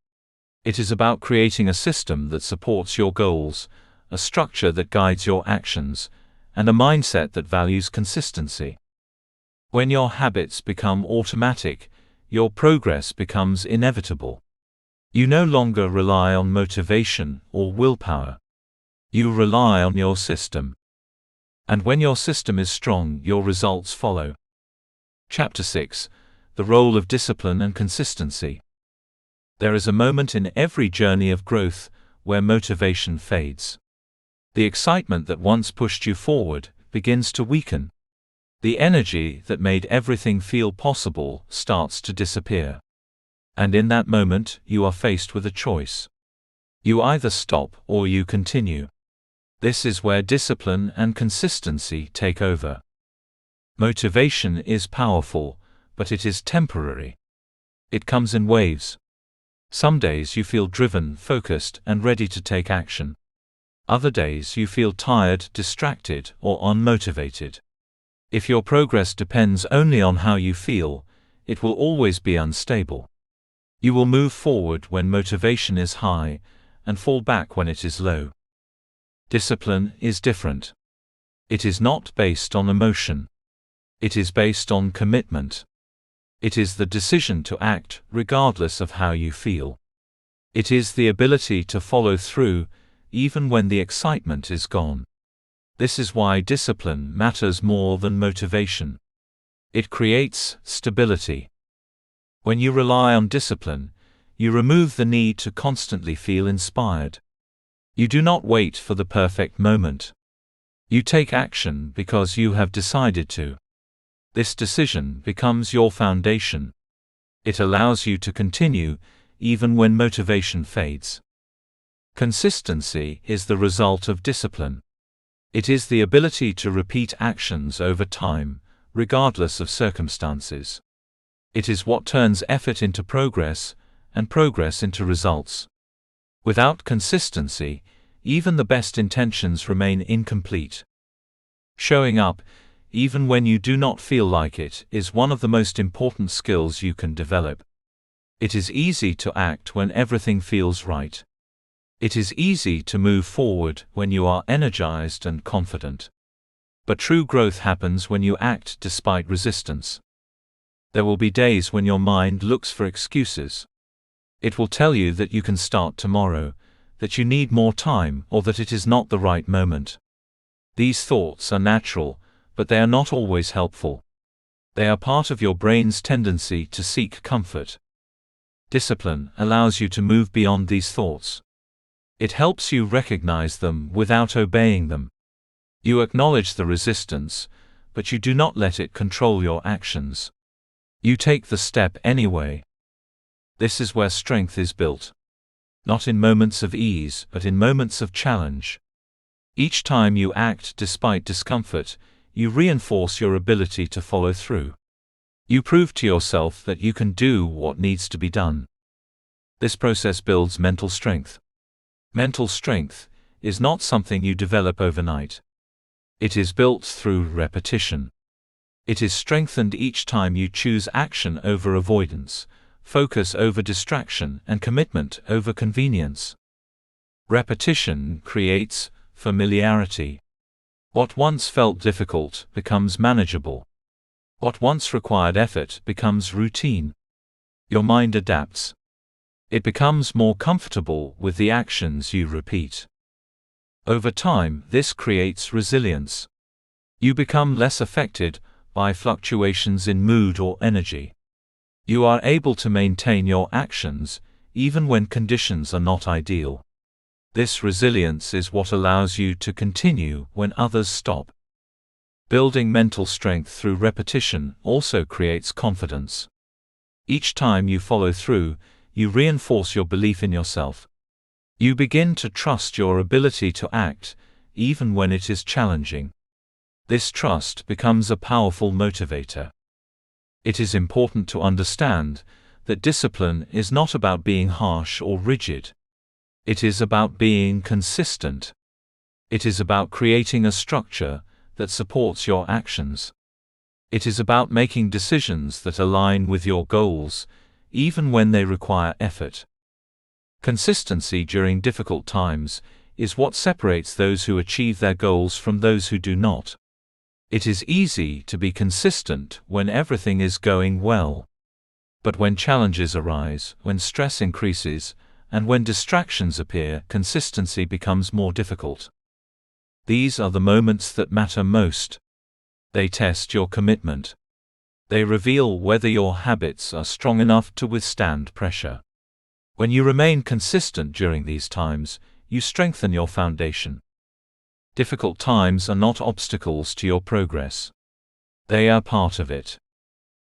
It is about creating a system that supports your goals, a structure that guides your actions, and a mindset that values consistency. When your habits become automatic, your progress becomes inevitable. You no longer rely on motivation or willpower. You rely on your system. And when your system is strong, your results follow. Chapter 6: The Role of Discipline and Consistency. There is a moment in every journey of growth where motivation fades. The excitement that once pushed you forward begins to weaken. The energy that made everything feel possible starts to disappear. And in that moment, you are faced with a choice. You either stop or you continue. This is where discipline and consistency take over. Motivation is powerful, but it is temporary. It comes in waves. Some days you feel driven, focused, and ready to take action. Other days you feel tired, distracted, or unmotivated. If your progress depends only on how you feel, it will always be unstable. You will move forward when motivation is high, and fall back when it is low. Discipline is different. It is not based on emotion. It is based on commitment. It is the decision to act regardless of how you feel. It is the ability to follow through, even when the excitement is gone. This is why discipline matters more than motivation. It creates stability. When you rely on discipline, you remove the need to constantly feel inspired. You do not wait for the perfect moment. You take action because you have decided to. This decision becomes your foundation. It allows you to continue, even when motivation fades. Consistency is the result of discipline. It is the ability to repeat actions over time, regardless of circumstances. It is what turns effort into progress, and progress into results. Without consistency, even the best intentions remain incomplete. Showing up, even when you do not feel like it, is one of the most important skills you can develop. It is easy to act when everything feels right. It is easy to move forward when you are energized and confident. But true growth happens when you act despite resistance. There will be days when your mind looks for excuses. It will tell you that you can start tomorrow, that you need more time, or that it is not the right moment. These thoughts are natural, but they are not always helpful. They are part of your brain's tendency to seek comfort. Discipline allows you to move beyond these thoughts. It helps you recognize them without obeying them. You acknowledge the resistance, but you do not let it control your actions. You take the step anyway. This is where strength is built. Not in moments of ease, but in moments of challenge. Each time you act despite discomfort, you reinforce your ability to follow through. You prove to yourself that you can do what needs to be done. This process builds mental strength. Mental strength is not something you develop overnight. It is built through repetition. It is strengthened each time you choose action over avoidance, focus over distraction, and commitment over convenience. Repetition creates familiarity. What once felt difficult becomes manageable. What once required effort becomes routine. Your mind adapts. It becomes more comfortable with the actions you repeat. Over time, this creates resilience. You become less affected by fluctuations in mood or energy. You are able to maintain your actions, even when conditions are not ideal. This resilience is what allows you to continue when others stop. Building mental strength through repetition also creates confidence. Each time you follow through, you reinforce your belief in yourself. You begin to trust your ability to act, even when it is challenging. This trust becomes a powerful motivator. It is important to understand that discipline is not about being harsh or rigid. It is about being consistent. It is about creating a structure that supports your actions. It is about making decisions that align with your goals, even when they require effort. Consistency during difficult times is what separates those who achieve their goals from those who do not. It is easy to be consistent when everything is going well. But when challenges arise, when stress increases, and when distractions appear, consistency becomes more difficult. These are the moments that matter most. They test your commitment. They reveal whether your habits are strong enough to withstand pressure. When you remain consistent during these times, you strengthen your foundation. Difficult times are not obstacles to your progress. They are part of it.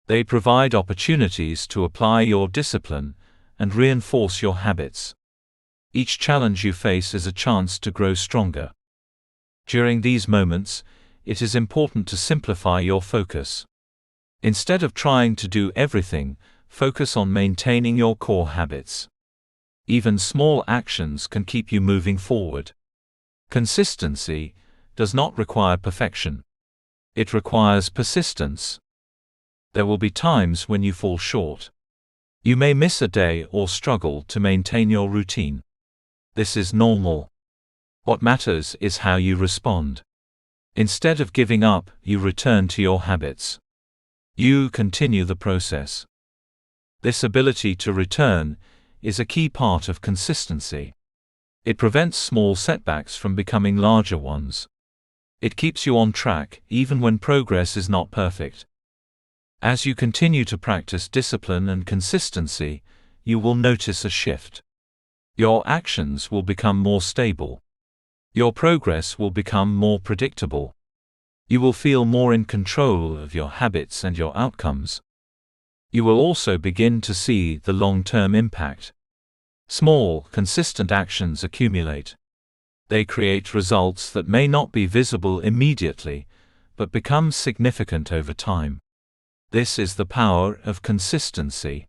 They provide opportunities to apply your discipline and reinforce your habits. Each challenge you face is a chance to grow stronger. During these moments, it is important to simplify your focus. Instead of trying to do everything, focus on maintaining your core habits. Even small actions can keep you moving forward. Consistency does not require perfection. It requires persistence. There will be times when you fall short. You may miss a day or struggle to maintain your routine. This is normal. What matters is how you respond. Instead of giving up, you return to your habits. You continue the process. This ability to return is a key part of consistency. It prevents small setbacks from becoming larger ones. It keeps you on track, even when progress is not perfect. As you continue to practice discipline and consistency, you will notice a shift. Your actions will become more stable. Your progress will become more predictable. You will feel more in control of your habits and your outcomes. You will also begin to see the long-term impact. Small, consistent actions accumulate. They create results that may not be visible immediately, but become significant over time. This is the power of consistency.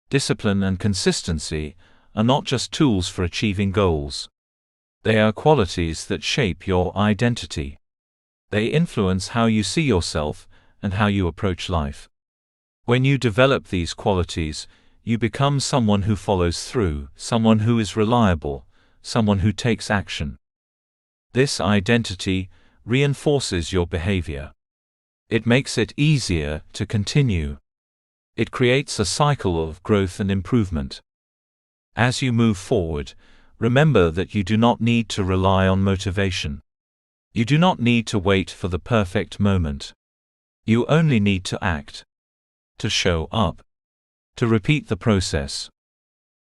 Discipline and consistency are not just tools for achieving goals. They are qualities that shape your identity. They influence how you see yourself and how you approach life. When you develop these qualities, you become someone who follows through, someone who is reliable, someone who takes action. This identity reinforces your behavior. It makes it easier to continue. It creates a cycle of growth and improvement. As you move forward, remember that you do not need to rely on motivation. You do not need to wait for the perfect moment. You only need to act, to show up, to repeat the process.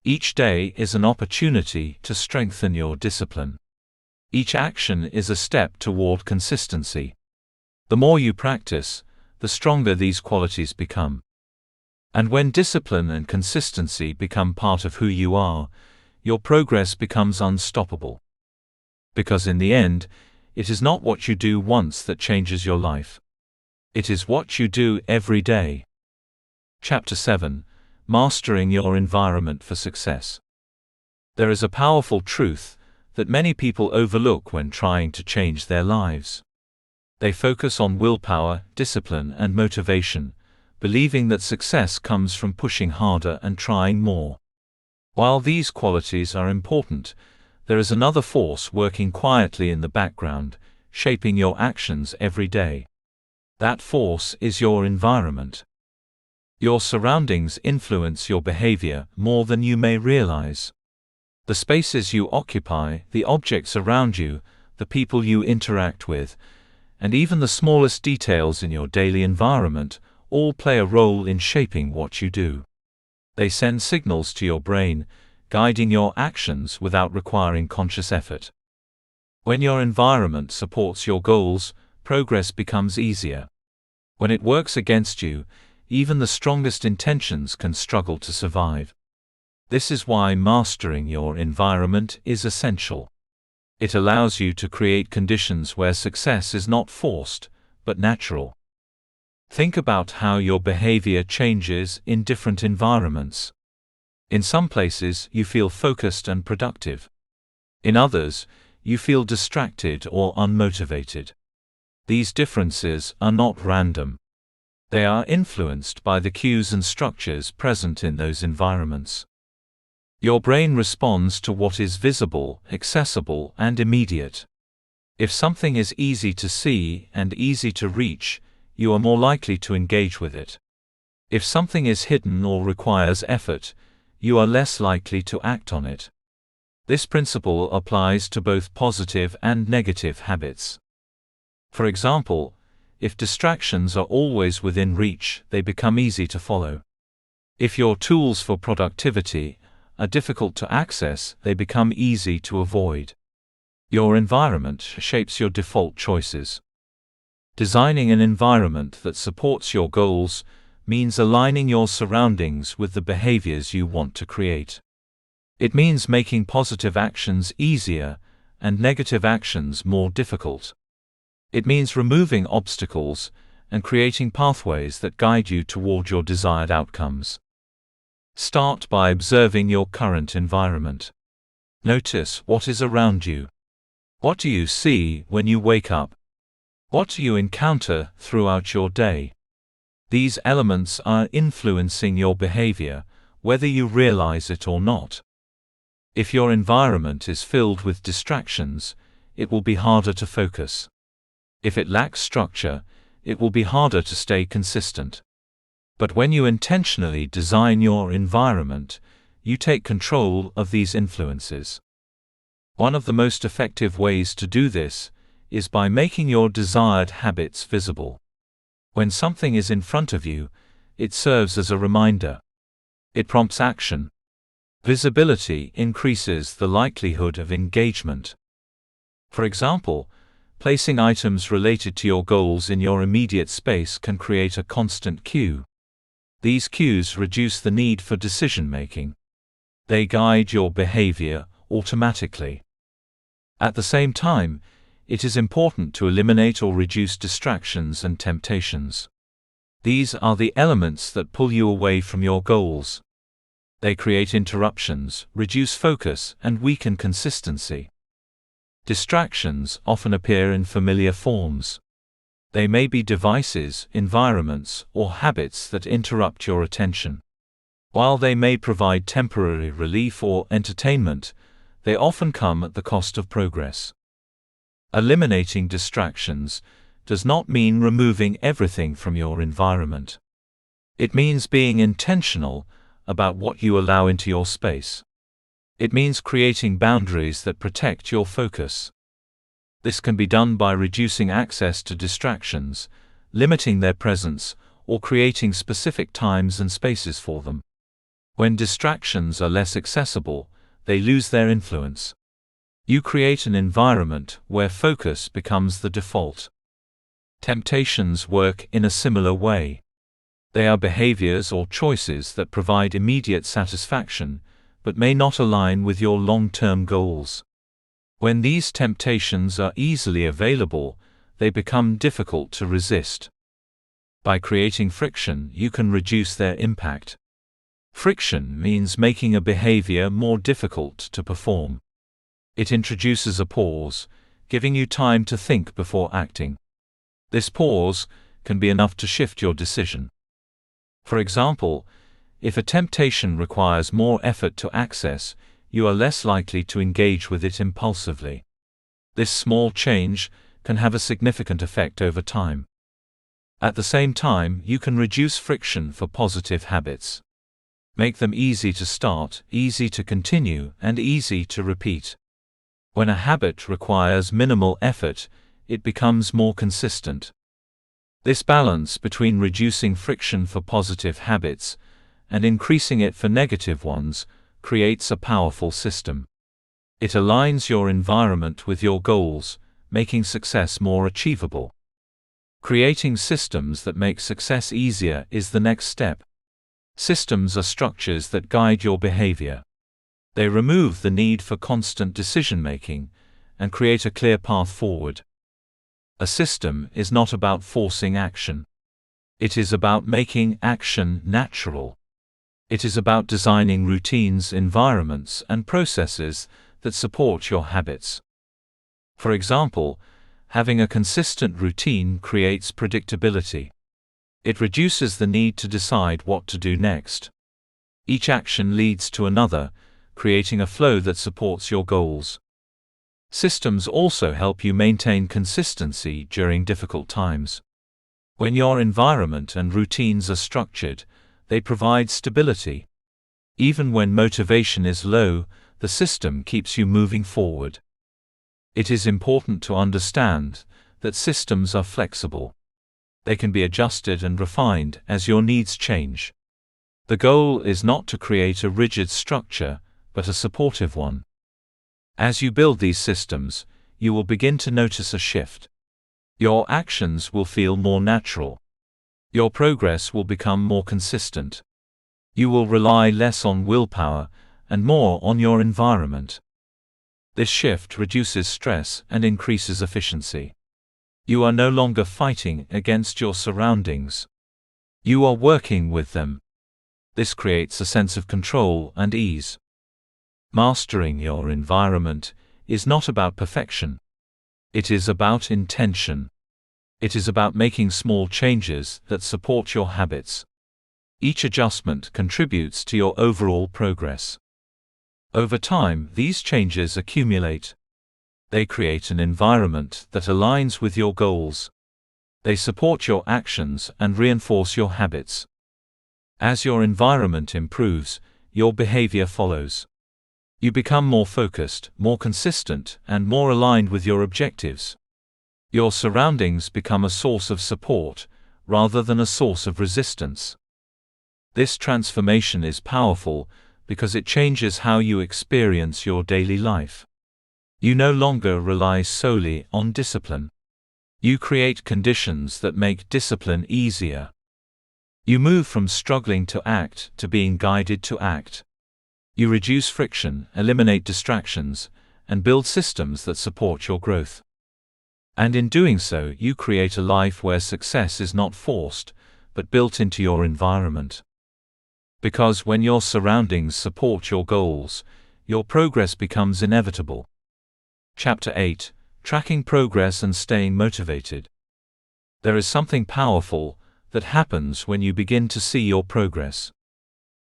Each day is an opportunity to strengthen your discipline. Each action is a step toward consistency. The more you practice, the stronger these qualities become. And when discipline and consistency become part of who you are, your progress becomes unstoppable. Because in the end, it is not what you do once that changes your life. It is what you do every day. Chapter 7: Mastering Your Environment for Success. There is a powerful truth that many people overlook when trying to change their lives. They focus on willpower, discipline, and motivation, believing that success comes from pushing harder and trying more. While these qualities are important, there is another force working quietly in the background, shaping your actions every day. That force is your environment. Your surroundings influence your behavior more than you may realize. The spaces you occupy, the objects around you, the people you interact with, and even the smallest details in your daily environment all play a role in shaping what you do. They send signals to your brain, guiding your actions without requiring conscious effort. When your environment supports your goals, progress becomes easier. When it works against you, even the strongest intentions can struggle to survive. This is why mastering your environment is essential. It allows you to create conditions where success is not forced, but natural. Think about how your behavior changes in different environments. In some places, you feel focused and productive. In others, you feel distracted or unmotivated. These differences are not random. They are influenced by the cues and structures present in those environments. Your brain responds to what is visible, accessible, and immediate. If something is easy to see and easy to reach, you are more likely to engage with it. If something is hidden or requires effort, you are less likely to act on it. This principle applies to both positive and negative habits. For example, if distractions are always within reach, they become easy to follow. If your tools for productivity are difficult to access, they become easy to avoid. Your environment shapes your default choices. Designing an environment that supports your goals means aligning your surroundings with the behaviors you want to create. It means making positive actions easier and negative actions more difficult. It means removing obstacles and creating pathways that guide you toward your desired outcomes. Start by observing your current environment. Notice what is around you. What do you see when you wake up? What do you encounter throughout your day? These elements are influencing your behavior, whether you realize it or not. If your environment is filled with distractions, it will be harder to focus. If it lacks structure, it will be harder to stay consistent. But when you intentionally design your environment, you take control of these influences. One of the most effective ways to do this is by making your desired habits visible. When something is in front of you, it serves as a reminder. It prompts action. Visibility increases the likelihood of engagement. For example, placing items related to your goals in your immediate space can create a constant cue. These cues reduce the need for decision-making. They guide your behavior automatically. At the same time, it is important to eliminate or reduce distractions and temptations. These are the elements that pull you away from your goals. They create interruptions, reduce focus, and weaken consistency. Distractions often appear in familiar forms. They may be devices, environments, or habits that interrupt your attention. While they may provide temporary relief or entertainment, they often come at the cost of progress. Eliminating distractions does not mean removing everything from your environment. It means being intentional about what you allow into your space. It means creating boundaries that protect your focus. This can be done by reducing access to distractions, limiting their presence, or creating specific times and spaces for them. When distractions are less accessible, they lose their influence. You create an environment where focus becomes the default. Temptations work in a similar way. They are behaviors or choices that provide immediate satisfaction, but may not align with your long-term goals. When these temptations are easily available, they become difficult to resist. By creating friction, you can reduce their impact. Friction means making a behavior more difficult to perform. It introduces a pause, giving you time to think before acting. This pause can be enough to shift your decision. For example, if a temptation requires more effort to access, you are less likely to engage with it impulsively. This small change can have a significant effect over time. At the same time, you can reduce friction for positive habits. Make them easy to start, easy to continue, and easy to repeat. When a habit requires minimal effort, it becomes more consistent. This balance between reducing friction for positive habits and increasing it for negative ones creates a powerful system. It aligns your environment with your goals, making success more achievable. Creating systems that make success easier is the next step. Systems are structures that guide your behavior. They remove the need for constant decision-making and create a clear path forward. A system is not about forcing action. It is about making action natural. It is about designing routines, environments, and processes that support your habits. For example, having a consistent routine creates predictability. It reduces the need to decide what to do next. Each action leads to another, creating a flow that supports your goals. Systems also help you maintain consistency during difficult times. When your environment and routines are structured, they provide stability. Even when motivation is low, the system keeps you moving forward. It is important to understand that systems are flexible. They can be adjusted and refined as your needs change. The goal is not to create a rigid structure, but a supportive one. As you build these systems, you will begin to notice a shift. Your actions will feel more natural. Your progress will become more consistent. You will rely less on willpower and more on your environment. This shift reduces stress and increases efficiency. You are no longer fighting against your surroundings. You are working with them. This creates a sense of control and ease. Mastering your environment is not about perfection. It is about intention. It is about making small changes that support your habits. Each adjustment contributes to your overall progress. Over time, these changes accumulate. They create an environment that aligns with your goals. They support your actions and reinforce your habits. As your environment improves, your behavior follows. You become more focused, more consistent, and more aligned with your objectives. Your surroundings become a source of support, rather than a source of resistance. This transformation is powerful because it changes how you experience your daily life. You no longer rely solely on discipline. You create conditions that make discipline easier. You move from struggling to act to being guided to act. You reduce friction, eliminate distractions, and build systems that support your growth. And in doing so, you create a life where success is not forced, but built into your environment. Because when your surroundings support your goals, your progress becomes inevitable. Chapter 8: Tracking Progress and Staying Motivated. There is something powerful that happens when you begin to see your progress.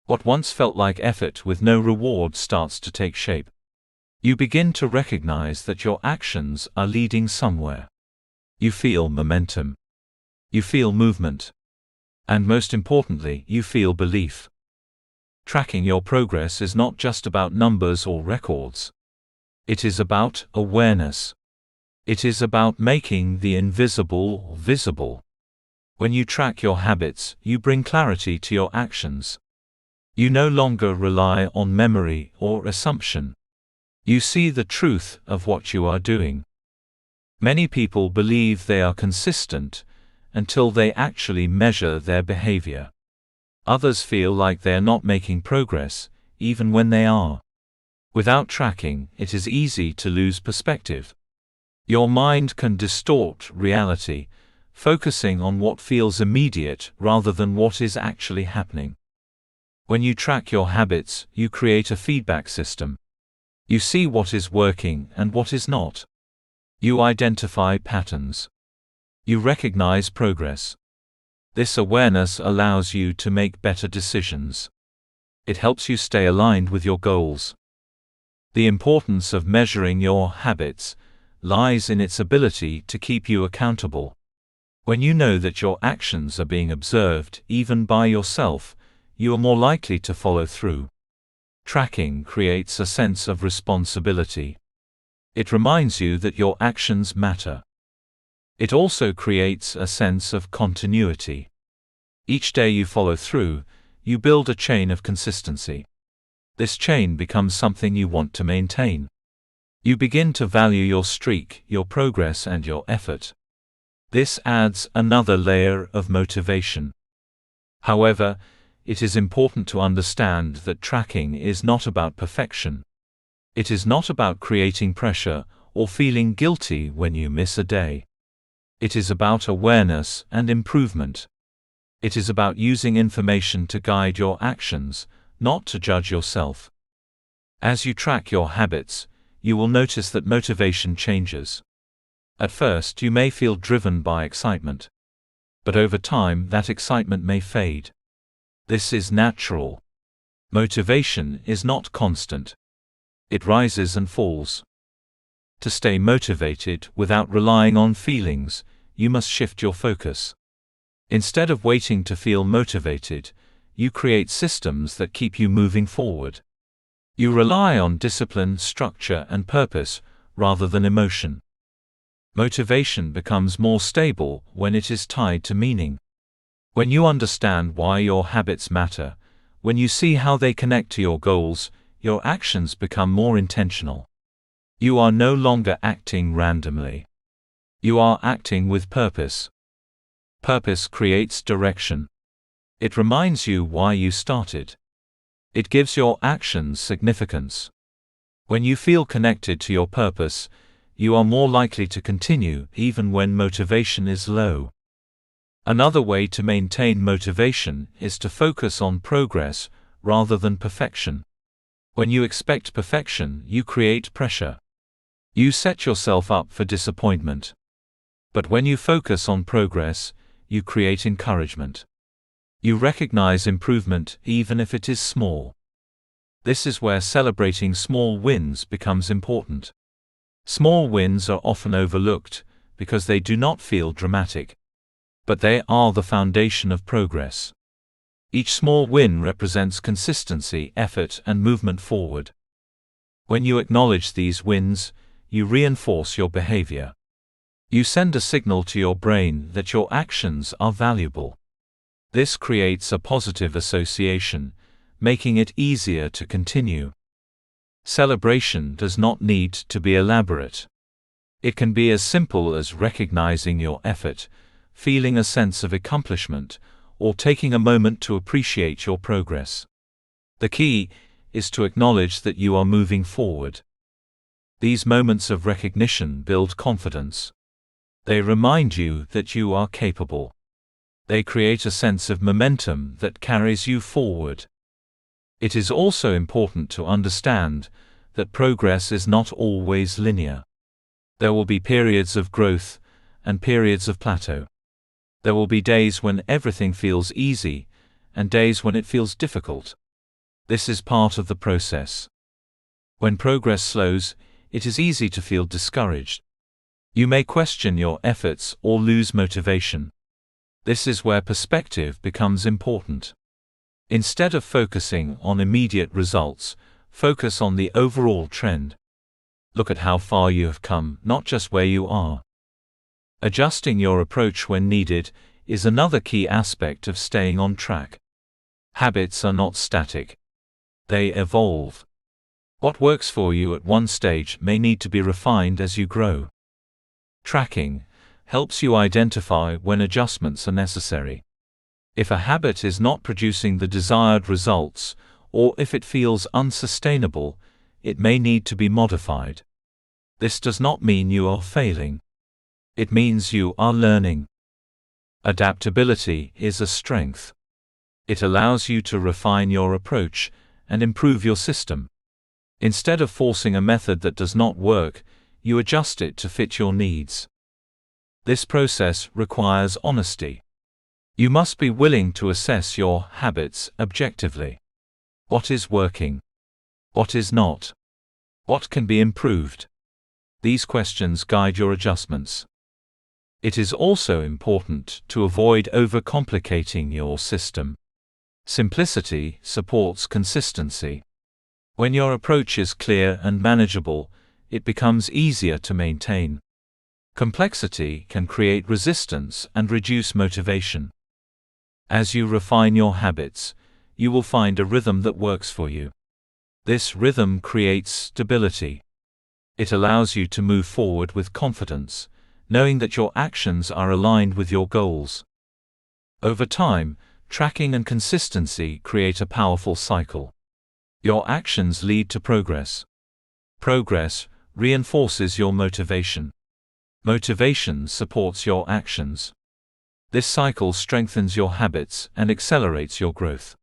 What once felt like effort with no reward starts to take shape. You begin to recognize that your actions are leading somewhere. You feel momentum. You feel movement. And most importantly, you feel belief. Tracking your progress is not just about numbers or records. It is about awareness. It is about making the invisible visible. When you track your habits, you bring clarity to your actions. You no longer rely on memory or assumption. You see the truth of what you are doing. Many people believe they are consistent until they actually measure their behavior. Others feel like they are not making progress, even when they are. Without tracking, it is easy to lose perspective. Your mind can distort reality, focusing on what feels immediate rather than what is actually happening. When you track your habits, you create a feedback system. You see what is working and what is not. You identify patterns. You recognize progress. This awareness allows you to make better decisions. It helps you stay aligned with your goals. The importance of measuring your habits lies in its ability to keep you accountable. When you know that your actions are being observed, even by yourself, you are more likely to follow through. Tracking creates a sense of responsibility. It reminds you that your actions matter. It also creates a sense of continuity. Each day you follow through, you build a chain of consistency. This chain becomes something you want to maintain. You begin to value your streak, your progress, and your effort. This adds another layer of motivation. However, it is important to understand that tracking is not about perfection. It is not about creating pressure or feeling guilty when you miss a day. It is about awareness and improvement. It is about using information to guide your actions, not to judge yourself. As you track your habits, you will notice that motivation changes. At first, you may feel driven by excitement. But over time, that excitement may fade. This is natural. Motivation is not constant. It rises and falls. To stay motivated without relying on feelings, you must shift your focus. Instead of waiting to feel motivated, you create systems that keep you moving forward. You rely on discipline, structure, and purpose, rather than emotion. Motivation becomes more stable when it is tied to meaning. When you understand why your habits matter, when you see how they connect to your goals, your actions become more intentional. You are no longer acting randomly. You are acting with purpose. Purpose creates direction. It reminds you why you started. It gives your actions significance. When you feel connected to your purpose, you are more likely to continue even when motivation is low. Another way to maintain motivation is to focus on progress rather than perfection. When you expect perfection, you create pressure. You set yourself up for disappointment. But when you focus on progress, you create encouragement. You recognize improvement even if it is small. This is where celebrating small wins becomes important. Small wins are often overlooked because they do not feel dramatic. But they are the foundation of progress. Each small win represents consistency, effort, and movement forward. When you acknowledge these wins, you reinforce your behavior. You send a signal to your brain that your actions are valuable. This creates a positive association, making it easier to continue. Celebration does not need to be elaborate. It can be as simple as recognizing your effort, feeling a sense of accomplishment, or taking a moment to appreciate your progress. The key is to acknowledge that you are moving forward. These moments of recognition build confidence. They remind you that you are capable. They create a sense of momentum that carries you forward. It is also important to understand that progress is not always linear. There will be periods of growth and periods of plateau. There will be days when everything feels easy and days when it feels difficult. This is part of the process. When progress slows, it is easy to feel discouraged. You may question your efforts or lose motivation. This is where perspective becomes important. Instead of focusing on immediate results, focus on the overall trend. Look at how far you have come, not just where you are. Adjusting your approach when needed is another key aspect of staying on track. Habits are not static. They evolve. What works for you at one stage may need to be refined as you grow. Tracking helps you identify when adjustments are necessary. If a habit is not producing the desired results, or if it feels unsustainable, it may need to be modified. This does not mean you are failing. It means you are learning. Adaptability is a strength. It allows you to refine your approach and improve your system. Instead of forcing a method that does not work, you adjust it to fit your needs. This process requires honesty. You must be willing to assess your habits objectively. What is working? What is not? What can be improved? These questions guide your adjustments. It is also important to avoid overcomplicating your system. Simplicity supports consistency. When your approach is clear and manageable, it becomes easier to maintain. Complexity can create resistance and reduce motivation. As you refine your habits, you will find a rhythm that works for you. This rhythm creates stability. It allows you to move forward with confidence, knowing that your actions are aligned with your goals. Over time, tracking and consistency create a powerful cycle. Your actions lead to progress. Progress reinforces your motivation. Motivation supports your actions. This cycle strengthens your habits and accelerates your growth.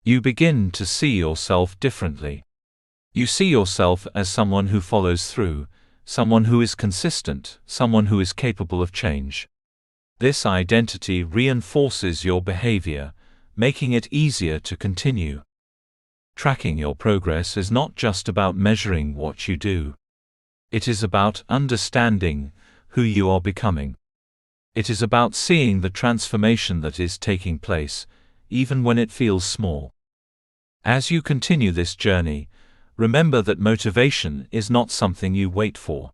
You begin to see yourself differently. You see yourself as someone who follows through, someone who is consistent, someone who is capable of change. This identity reinforces your behavior, making it easier to continue. Tracking your progress is not just about measuring what you do. It is about understanding who you are becoming. It is about seeing the transformation that is taking place, even when it feels small. As you continue this journey, remember that motivation is not something you wait for.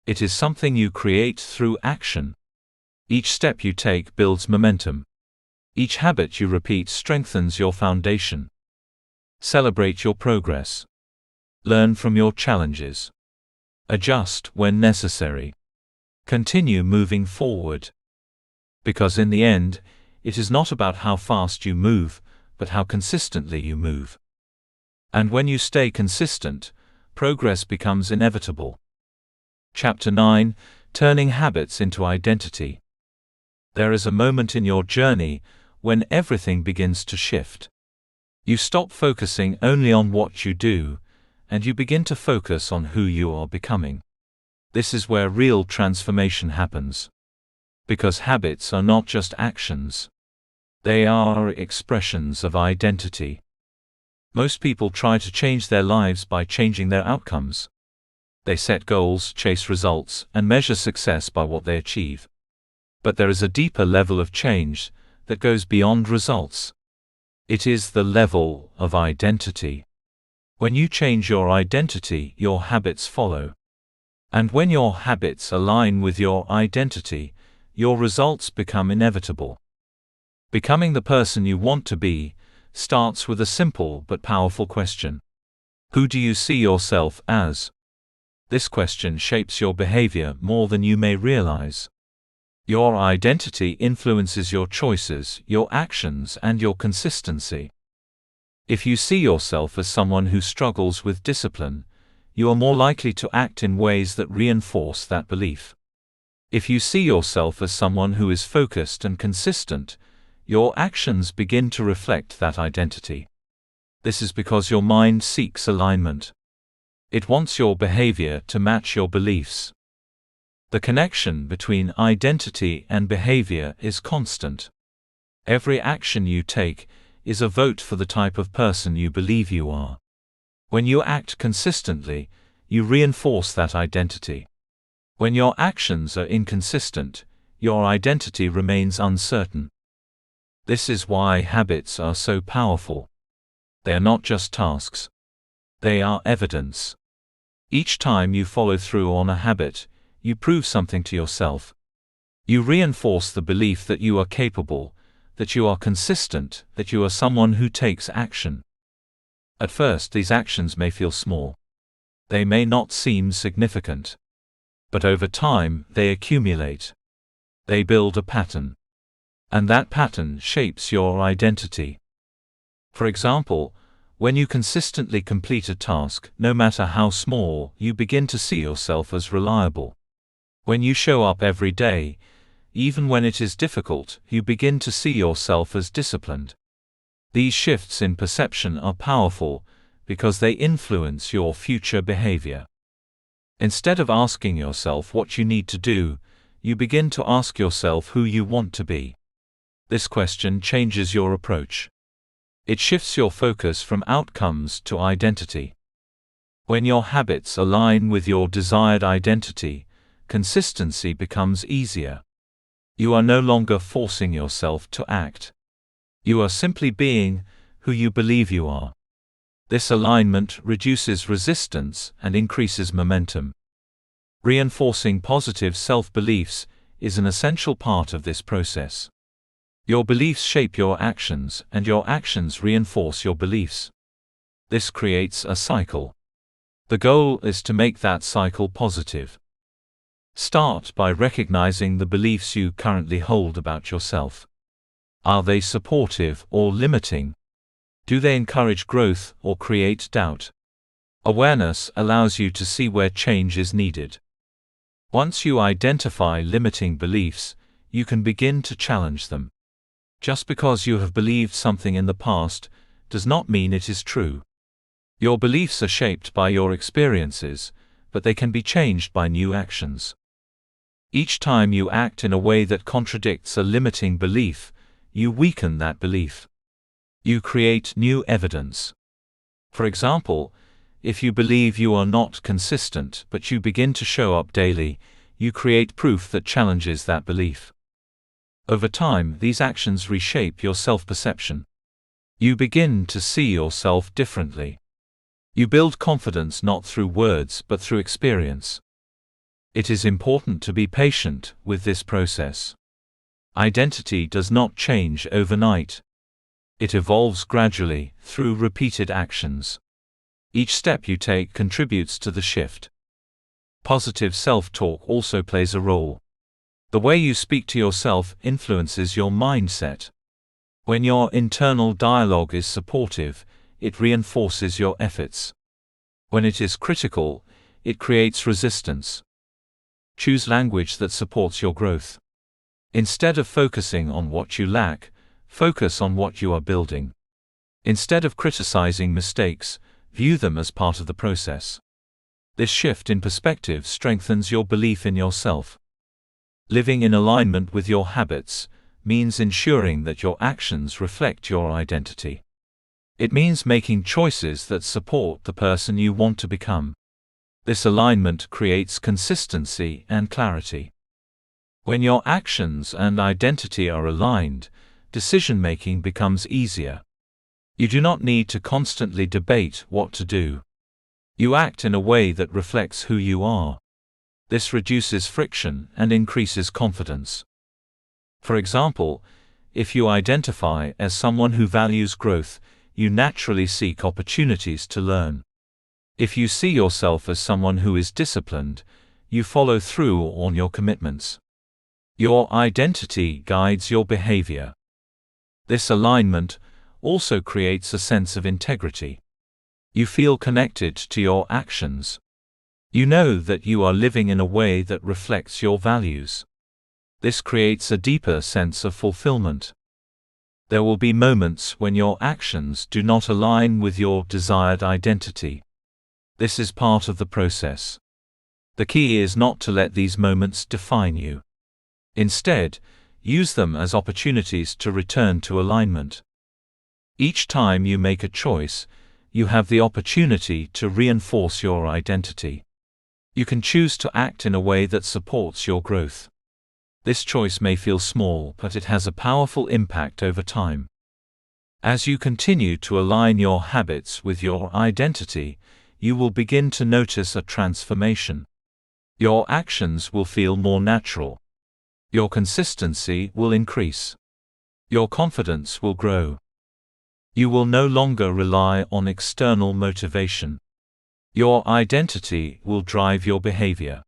It is something you create through action. Each step you take builds momentum. Each habit you repeat strengthens your foundation. Celebrate your progress. Learn from your challenges. Adjust when necessary. Continue moving forward. Because in the end, it is not about how fast you move, but how consistently you move. And when you stay consistent, progress becomes inevitable. Chapter 9: Turning Habits into Identity. There is a moment in your journey when everything begins to shift. You stop focusing only on what you do, and you begin to focus on who you are becoming. This is where real transformation happens. Because habits are not just actions. They are expressions of identity. Most people try to change their lives by changing their outcomes. They set goals, chase results, and measure success by what they achieve. But there is a deeper level of change that goes beyond results. It is the level of identity. When you change your identity, your habits follow. And when your habits align with your identity, your results become inevitable. Becoming the person you want to be starts with a simple but powerful question. Who do you see yourself as? This question shapes your behavior more than you may realize. Your identity influences your choices, your actions, and your consistency. If you see yourself as someone who struggles with discipline, you are more likely to act in ways that reinforce that belief. If you see yourself as someone who is focused and consistent, your actions begin to reflect that identity. This is because your mind seeks alignment. It wants your behavior to match your beliefs. The connection between identity and behavior is constant. Every action you take is a vote for the type of person you believe you are. When you act consistently, you reinforce that identity. When your actions are inconsistent, your identity remains uncertain. This is why habits are so powerful. They are not just tasks. They are evidence. Each time you follow through on a habit, you prove something to yourself. You reinforce the belief that you are capable, that you are consistent, that you are someone who takes action. At first, these actions may feel small. They may not seem significant. But over time, they accumulate. They build a pattern. And that pattern shapes your identity. For example, when you consistently complete a task, no matter how small, you begin to see yourself as reliable. When you show up every day, even when it is difficult, you begin to see yourself as disciplined. These shifts in perception are powerful because they influence your future behavior. Instead of asking yourself what you need to do, you begin to ask yourself who you want to be. This question changes your approach. It shifts your focus from outcomes to identity. When your habits align with your desired identity, consistency becomes easier. You are no longer forcing yourself to act. You are simply being who you believe you are. This alignment reduces resistance and increases momentum. Reinforcing positive self-beliefs is an essential part of this process. Your beliefs shape your actions, and your actions reinforce your beliefs. This creates a cycle. The goal is to make that cycle positive. Start by recognizing the beliefs you currently hold about yourself. Are they supportive or limiting? Do they encourage growth or create doubt? Awareness allows you to see where change is needed. Once you identify limiting beliefs, you can begin to challenge them. Just because you have believed something in the past does not mean it is true. Your beliefs are shaped by your experiences, but they can be changed by new actions. Each time you act in a way that contradicts a limiting belief, you weaken that belief. You create new evidence. For example, if you believe you are not consistent but you begin to show up daily, you create proof that challenges that belief. Over time, these actions reshape your self-perception. You begin to see yourself differently. You build confidence not through words but through experience. It is important to be patient with this process. Identity does not change overnight. It evolves gradually, through repeated actions. Each step you take contributes to the shift. Positive self-talk also plays a role. The way you speak to yourself influences your mindset. When your internal dialogue is supportive, it reinforces your efforts. When it is critical, it creates resistance. Choose language that supports your growth. Instead of focusing on what you lack, focus on what you are building. Instead of criticizing mistakes, view them as part of the process. This shift in perspective strengthens your belief in yourself. Living in alignment with your habits means ensuring that your actions reflect your identity. It means making choices that support the person you want to become. This alignment creates consistency and clarity. When your actions and identity are aligned, decision-making becomes easier. You do not need to constantly debate what to do. You act in a way that reflects who you are. This reduces friction and increases confidence. For example, if you identify as someone who values growth, you naturally seek opportunities to learn. If you see yourself as someone who is disciplined, you follow through on your commitments. Your identity guides your behavior. This alignment also creates a sense of integrity. You feel connected to your actions. You know that you are living in a way that reflects your values. This creates a deeper sense of fulfillment. There will be moments when your actions do not align with your desired identity. This is part of the process. The key is not to let these moments define you. Instead, use them as opportunities to return to alignment. Each time you make a choice, you have the opportunity to reinforce your identity. You can choose to act in a way that supports your growth. This choice may feel small, but it has a powerful impact over time. As you continue to align your habits with your identity, you will begin to notice a transformation. Your actions will feel more natural. Your consistency will increase. Your confidence will grow. You will no longer rely on external motivation. Your identity will drive your behavior.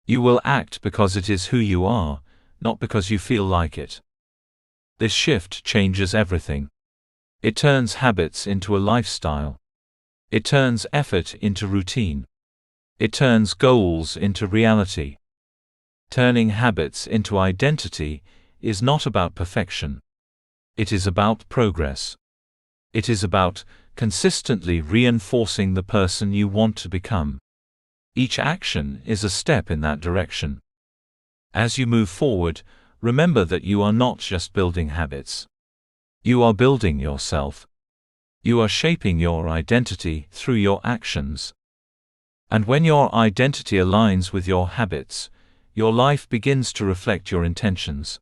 You will act because it is who you are, not because you feel like it. This shift changes everything. It turns habits into a lifestyle. It turns effort into routine. It turns goals into reality. Turning habits into identity is not about perfection. It is about progress. It is about consistently reinforcing the person you want to become. Each action is a step in that direction. As you move forward, remember that you are not just building habits. You are building yourself. You are shaping your identity through your actions. And when your identity aligns with your habits, your life begins to reflect your intentions.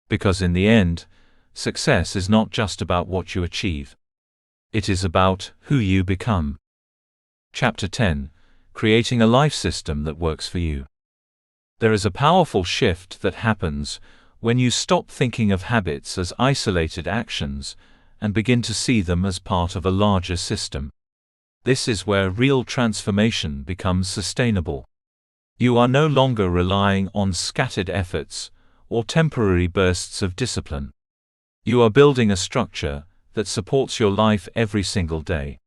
Because in the end, success is not just about what you achieve. It is about who you become. Chapter 10: Creating a Life System That Works for You. There is a powerful shift that happens when you stop thinking of habits as isolated actions and begin to see them as part of a larger system. This is where real transformation becomes sustainable. You are no longer relying on scattered efforts or temporary bursts of discipline. You are building a structure that supports your life every single day.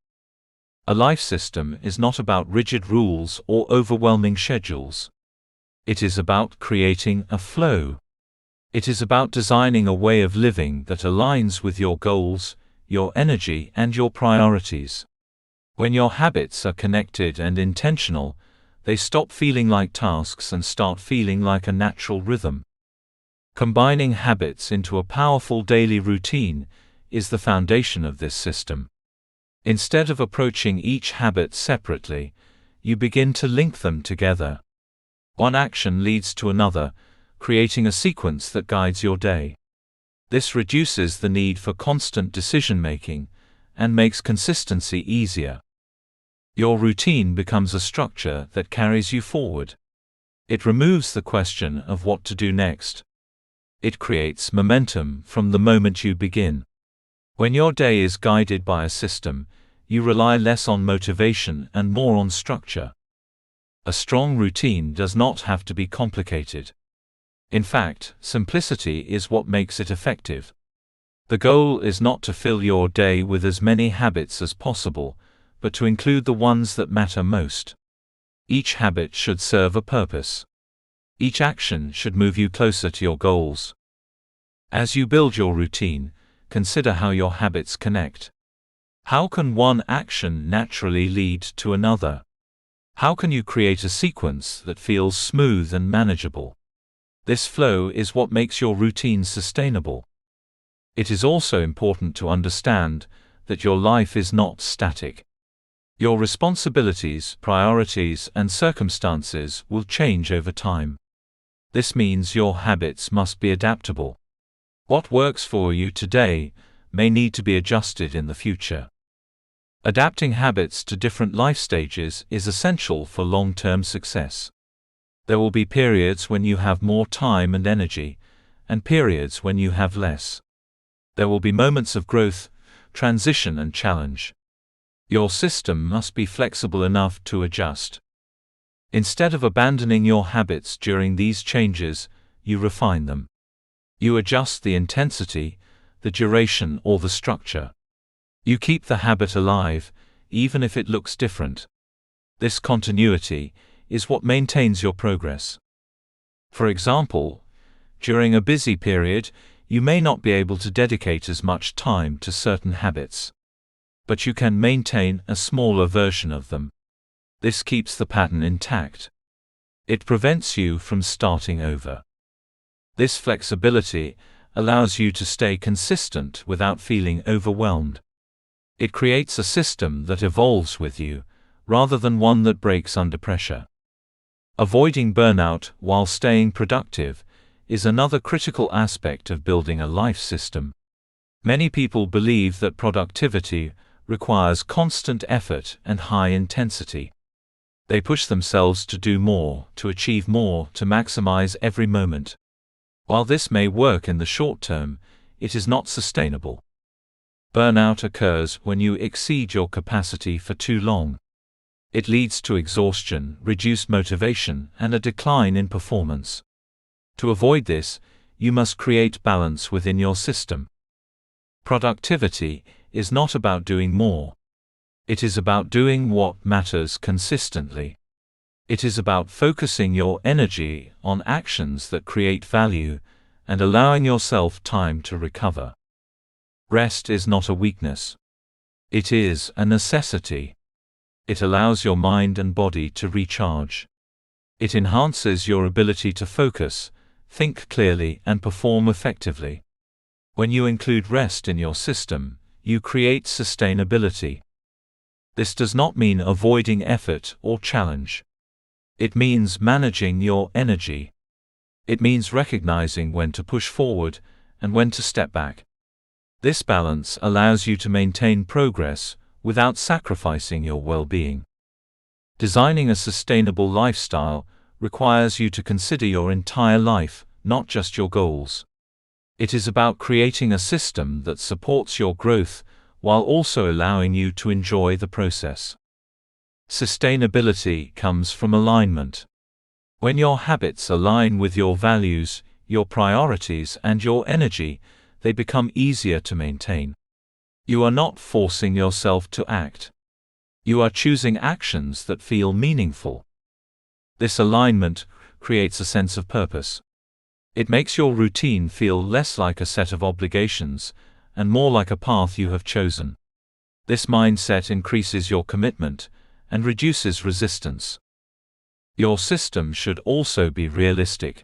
A life system is not about rigid rules or overwhelming schedules. It is about creating a flow. It is about designing a way of living that aligns with your goals, your energy, and your priorities. When your habits are connected and intentional, they stop feeling like tasks and start feeling like a natural rhythm. Combining habits into a powerful daily routine is the foundation of this system. Instead of approaching each habit separately, you begin to link them together. One action leads to another, creating a sequence that guides your day. This reduces the need for constant decision-making and makes consistency easier. Your routine becomes a structure that carries you forward. It removes the question of what to do next. It creates momentum from the moment you begin. When your day is guided by a system, you rely less on motivation and more on structure. A strong routine does not have to be complicated. In fact, simplicity is what makes it effective. The goal is not to fill your day with as many habits as possible, but to include the ones that matter most. Each habit should serve a purpose. Each action should move you closer to your goals. As you build your routine, consider how your habits connect. How can one action naturally lead to another? How can you create a sequence that feels smooth and manageable? This flow is what makes your routine sustainable. It is also important to understand that your life is not static. Your responsibilities, priorities, and circumstances will change over time. This means your habits must be adaptable. What works for you today may need to be adjusted in the future. Adapting habits to different life stages is essential for long-term success. There will be periods when you have more time and energy, and periods when you have less. There will be moments of growth, transition, and challenge. Your system must be flexible enough to adjust. Instead of abandoning your habits during these changes, you refine them. You adjust the intensity, the duration, or the structure. You keep the habit alive, even if it looks different. This continuity is what maintains your progress. For example, during a busy period, you may not be able to dedicate as much time to certain habits. But you can maintain a smaller version of them. This keeps the pattern intact. It prevents you from starting over. This flexibility allows you to stay consistent without feeling overwhelmed. It creates a system that evolves with you, rather than one that breaks under pressure. Avoiding burnout while staying productive is another critical aspect of building a life system. Many people believe that productivity requires constant effort and high intensity. They push themselves to do more, to achieve more, to maximize every moment. While this may work in the short term, it is not sustainable. Burnout occurs when you exceed your capacity for too long. It leads to exhaustion, reduced motivation, and a decline in performance. To avoid this, you must create balance within your system. Productivity is not about doing more. It is about doing what matters consistently. It is about focusing your energy on actions that create value and allowing yourself time to recover. Rest is not a weakness. It is a necessity. It allows your mind and body to recharge. It enhances your ability to focus, think clearly, and perform effectively. When you include rest in your system, you create sustainability. This does not mean avoiding effort or challenge. It means managing your energy. It means recognizing when to push forward and when to step back. This balance allows you to maintain progress without sacrificing your well-being. Designing a sustainable lifestyle requires you to consider your entire life, not just your goals. It is about creating a system that supports your growth while also allowing you to enjoy the process. Sustainability comes from alignment. When your habits align with your values, your priorities, and your energy, they become easier to maintain. You are not forcing yourself to act. You are choosing actions that feel meaningful. This alignment creates a sense of purpose. It makes your routine feel less like a set of obligations and more like a path you have chosen. This mindset increases your commitment and reduces resistance. Your system should also be realistic.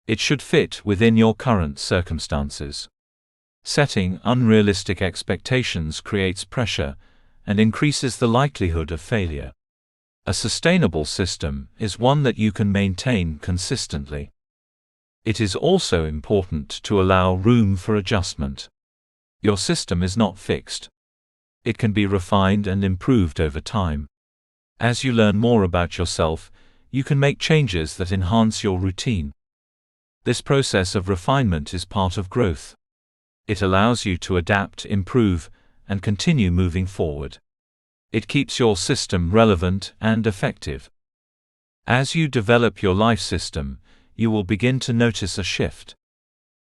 It should fit within your current circumstances. Setting unrealistic expectations creates pressure and increases the likelihood of failure. A sustainable system is one that you can maintain consistently. It is also important to allow room for adjustment. Your system is not fixed. It can be refined and improved over time. As you learn more about yourself, you can make changes that enhance your routine. This process of refinement is part of growth. It allows you to adapt, improve, and continue moving forward. It keeps your system relevant and effective. As you develop your life system, you will begin to notice a shift.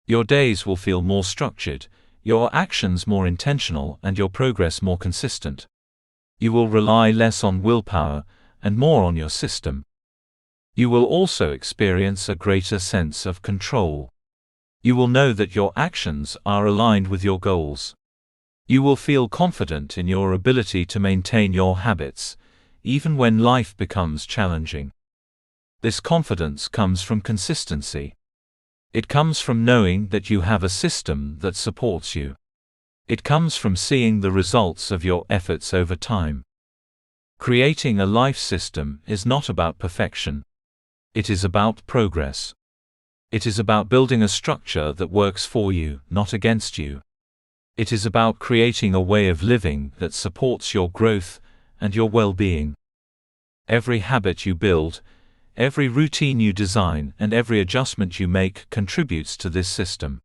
Your days will feel more structured, your actions more intentional, and your progress more consistent. You will rely less on willpower and more on your system. You will also experience a greater sense of control. You will know that your actions are aligned with your goals. You will feel confident in your ability to maintain your habits, even when life becomes challenging. This confidence comes from consistency. It comes from knowing that you have a system that supports you. It comes from seeing the results of your efforts over time. Creating a life system is not about perfection. It is about progress. It is about building a structure that works for you, not against you. It is about creating a way of living that supports your growth and your well-being. Every habit you build, every routine you design, and every adjustment you make contributes to this system.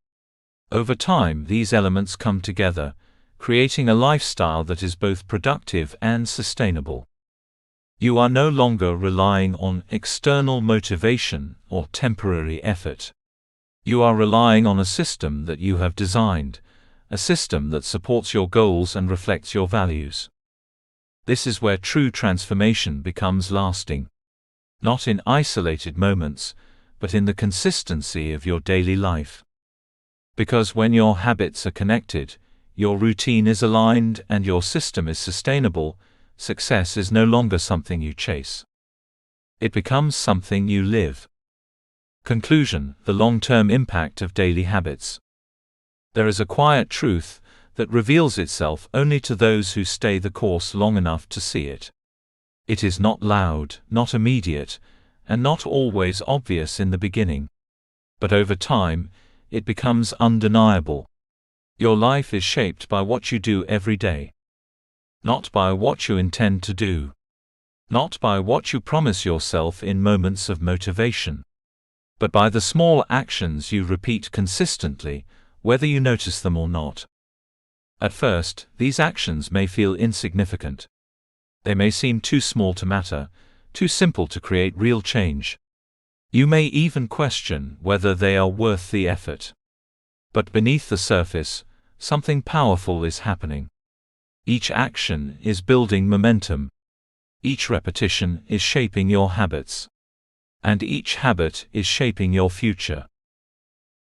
Over time, these elements come together, creating a lifestyle that is both productive and sustainable. You are no longer relying on external motivation or temporary effort. You are relying on a system that you have designed, a system that supports your goals and reflects your values. This is where true transformation becomes lasting. Not in isolated moments, but in the consistency of your daily life. Because when your habits are connected, your routine is aligned, and your system is sustainable, success is no longer something you chase. It becomes something you live. Conclusion: the long-term impact of daily habits. There is a quiet truth that reveals itself only to those who stay the course long enough to see it. It is not loud, not immediate, and not always obvious in the beginning. But over time, it becomes undeniable. Your life is shaped by what you do every day. Not by what you intend to do. Not by what you promise yourself in moments of motivation. But by the small actions you repeat consistently, whether you notice them or not. At first, these actions may feel insignificant. They may seem too small to matter, too simple to create real change. You may even question whether they are worth the effort. But beneath the surface, something powerful is happening. Each action is building momentum. Each repetition is shaping your habits. And each habit is shaping your future.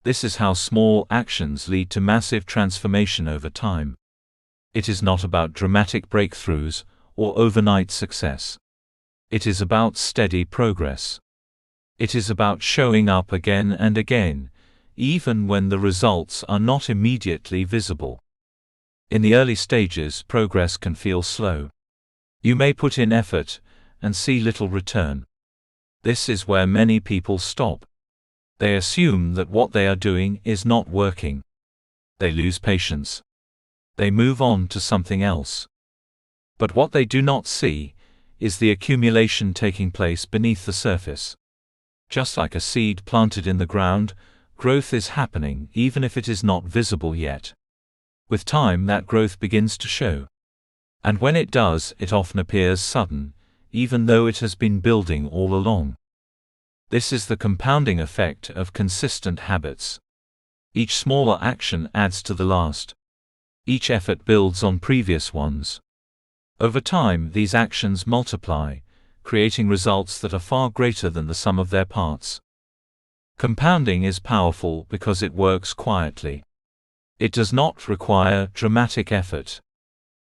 This is how small actions lead to massive transformation over time. It is not about dramatic breakthroughs or overnight success. It is about steady progress. It is about showing up again and again, even when the results are not immediately visible. In the early stages, progress can feel slow. You may put in effort and see little return. This is where many people stop. They assume that what they are doing is not working. They lose patience. They move on to something else. But what they do not see is the accumulation taking place beneath the surface. Just like a seed planted in the ground, growth is happening even if it is not visible yet. With time, that growth begins to show. And when it does, it often appears sudden, even though it has been building all along. This is the compounding effect of consistent habits. Each smaller action adds to the last. Each effort builds on previous ones. Over time, these actions multiply, creating results that are far greater than the sum of their parts. Compounding is powerful because it works quietly. It does not require dramatic effort.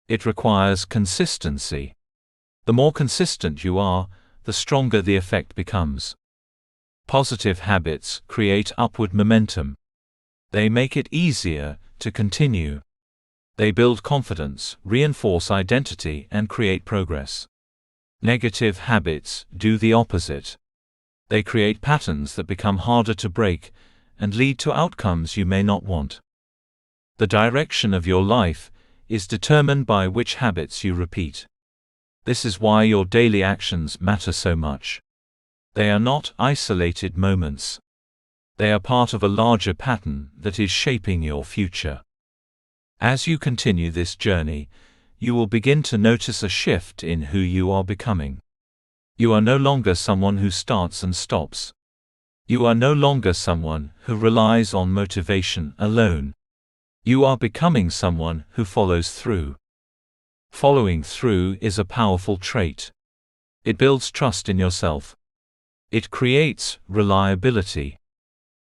It requires consistency. The more consistent you are, the stronger the effect becomes. Positive habits create upward momentum. They make it easier to continue. They build confidence, reinforce identity, and create progress. Negative habits do the opposite. They create patterns that become harder to break and lead to outcomes you may not want. The direction of your life is determined by which habits you repeat. This is why your daily actions matter so much. They are not isolated moments. They are part of a larger pattern that is shaping your future. As you continue this journey, you will begin to notice a shift in who you are becoming. You are no longer someone who starts and stops. You are no longer someone who relies on motivation alone. You are becoming someone who follows through. Following through is a powerful trait. It builds trust in yourself. It creates reliability.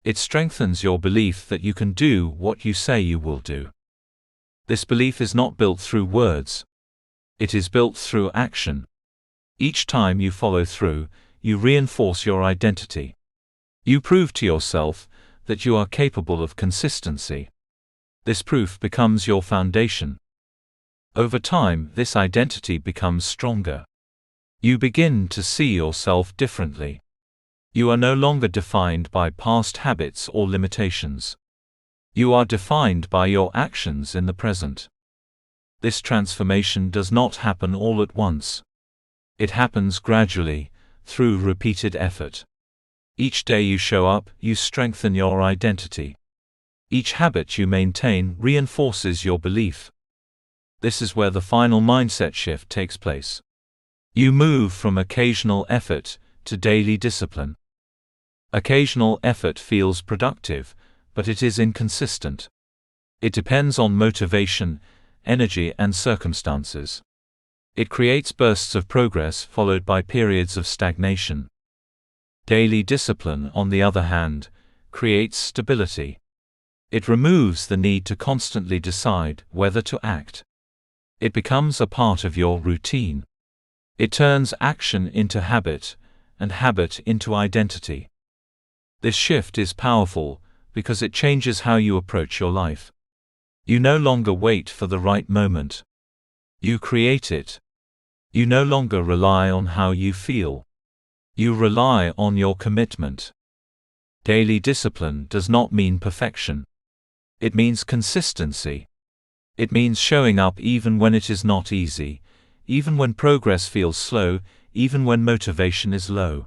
It strengthens your belief that you can do what you say you will do. This belief is not built through words. It is built through action. Each time you follow through, you reinforce your identity. You prove to yourself that you are capable of consistency. This proof becomes your foundation. Over time, this identity becomes stronger. You begin to see yourself differently. You are no longer defined by past habits or limitations. You are defined by your actions in the present. This transformation does not happen all at once. It happens gradually, through repeated effort. Each day you show up, you strengthen your identity. Each habit you maintain reinforces your belief. This is where the final mindset shift takes place. You move from occasional effort to daily discipline. Occasional effort feels productive, but it is inconsistent. It depends on motivation, energy, and circumstances. It creates bursts of progress followed by periods of stagnation. Daily discipline, on the other hand, creates stability. It removes the need to constantly decide whether to act. It becomes a part of your routine. It turns action into habit, and habit into identity. This shift is powerful because it changes how you approach your life. You no longer wait for the right moment. You create it. You no longer rely on how you feel. You rely on your commitment. Daily discipline does not mean perfection. It means consistency. It means showing up even when it is not easy, even when progress feels slow, even when motivation is low.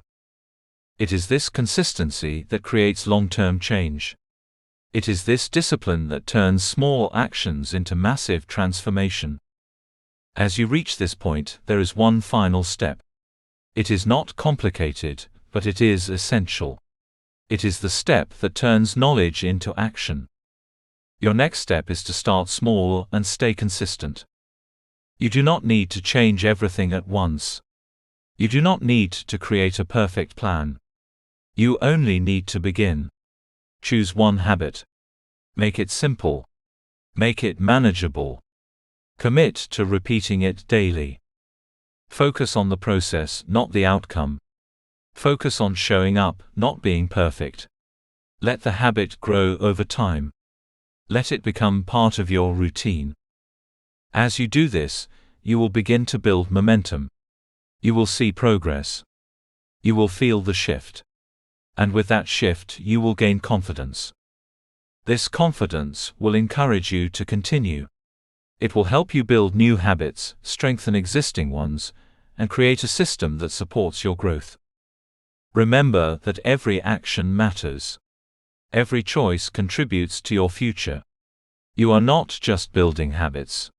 It is this consistency that creates long-term change. It is this discipline that turns small actions into massive transformation. As you reach this point, there is one final step. It is not complicated, but it is essential. It is the step that turns knowledge into action. Your next step is to start small and stay consistent. You do not need to change everything at once. You do not need to create a perfect plan. You only need to begin. Choose one habit. Make it simple. Make it manageable. Commit to repeating it daily. Focus on the process, not the outcome. Focus on showing up, not being perfect. Let the habit grow over time. Let it become part of your routine. As you do this, you will begin to build momentum. You will see progress. You will feel the shift. And with that shift, you will gain confidence. This confidence will encourage you to continue. It will help you build new habits, strengthen existing ones, and create a system that supports your growth. Remember that every action matters. Every choice contributes to your future. You are not just building habits.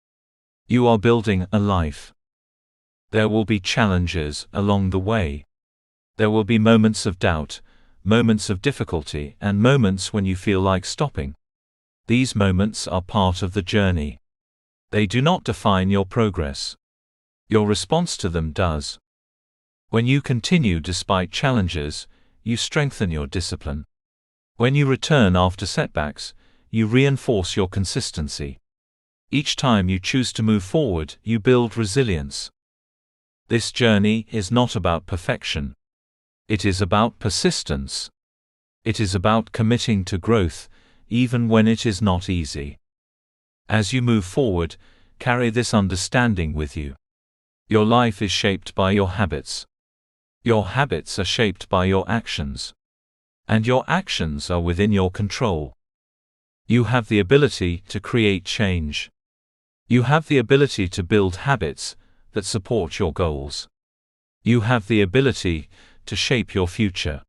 You are building a life. There will be challenges along the way. There will be moments of doubt, moments of difficulty, and moments when you feel like stopping. These moments are part of the journey. They do not define your progress. Your response to them does. When you continue despite challenges, you strengthen your discipline. When you return after setbacks, you reinforce your consistency. Each time you choose to move forward, you build resilience. This journey is not about perfection. It is about persistence. It is about committing to growth, even when it is not easy. As you move forward, carry this understanding with you. Your life is shaped by your habits. Your habits are shaped by your actions. And your actions are within your control. You have the ability to create change. You have the ability to build habits that support your goals. You have the ability to shape your future.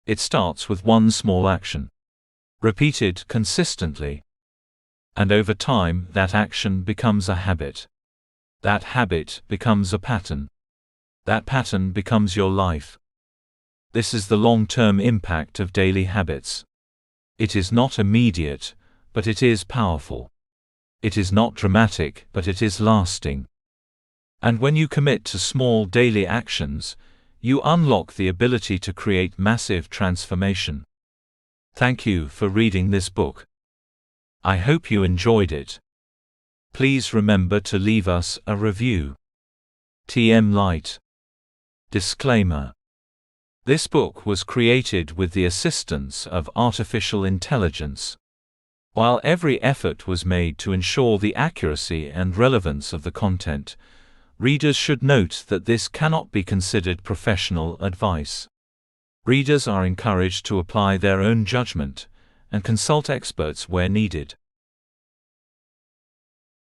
It starts with one small action, repeated consistently. And over time, that action becomes a habit. That habit becomes a pattern. That pattern becomes your life. This is the long-term impact of daily habits. It is not immediate, but it is powerful. It is not dramatic, but it is lasting. And when you commit to small daily actions, you unlock the ability to create massive transformation. Thank you for reading this book. I hope you enjoyed it. Please remember to leave us a review. TM Light. Disclaimer. This book was created with the assistance of artificial intelligence. While every effort was made to ensure the accuracy and relevance of the content, readers should note that this cannot be considered professional advice. Readers are encouraged to apply their own judgment and consult experts where needed.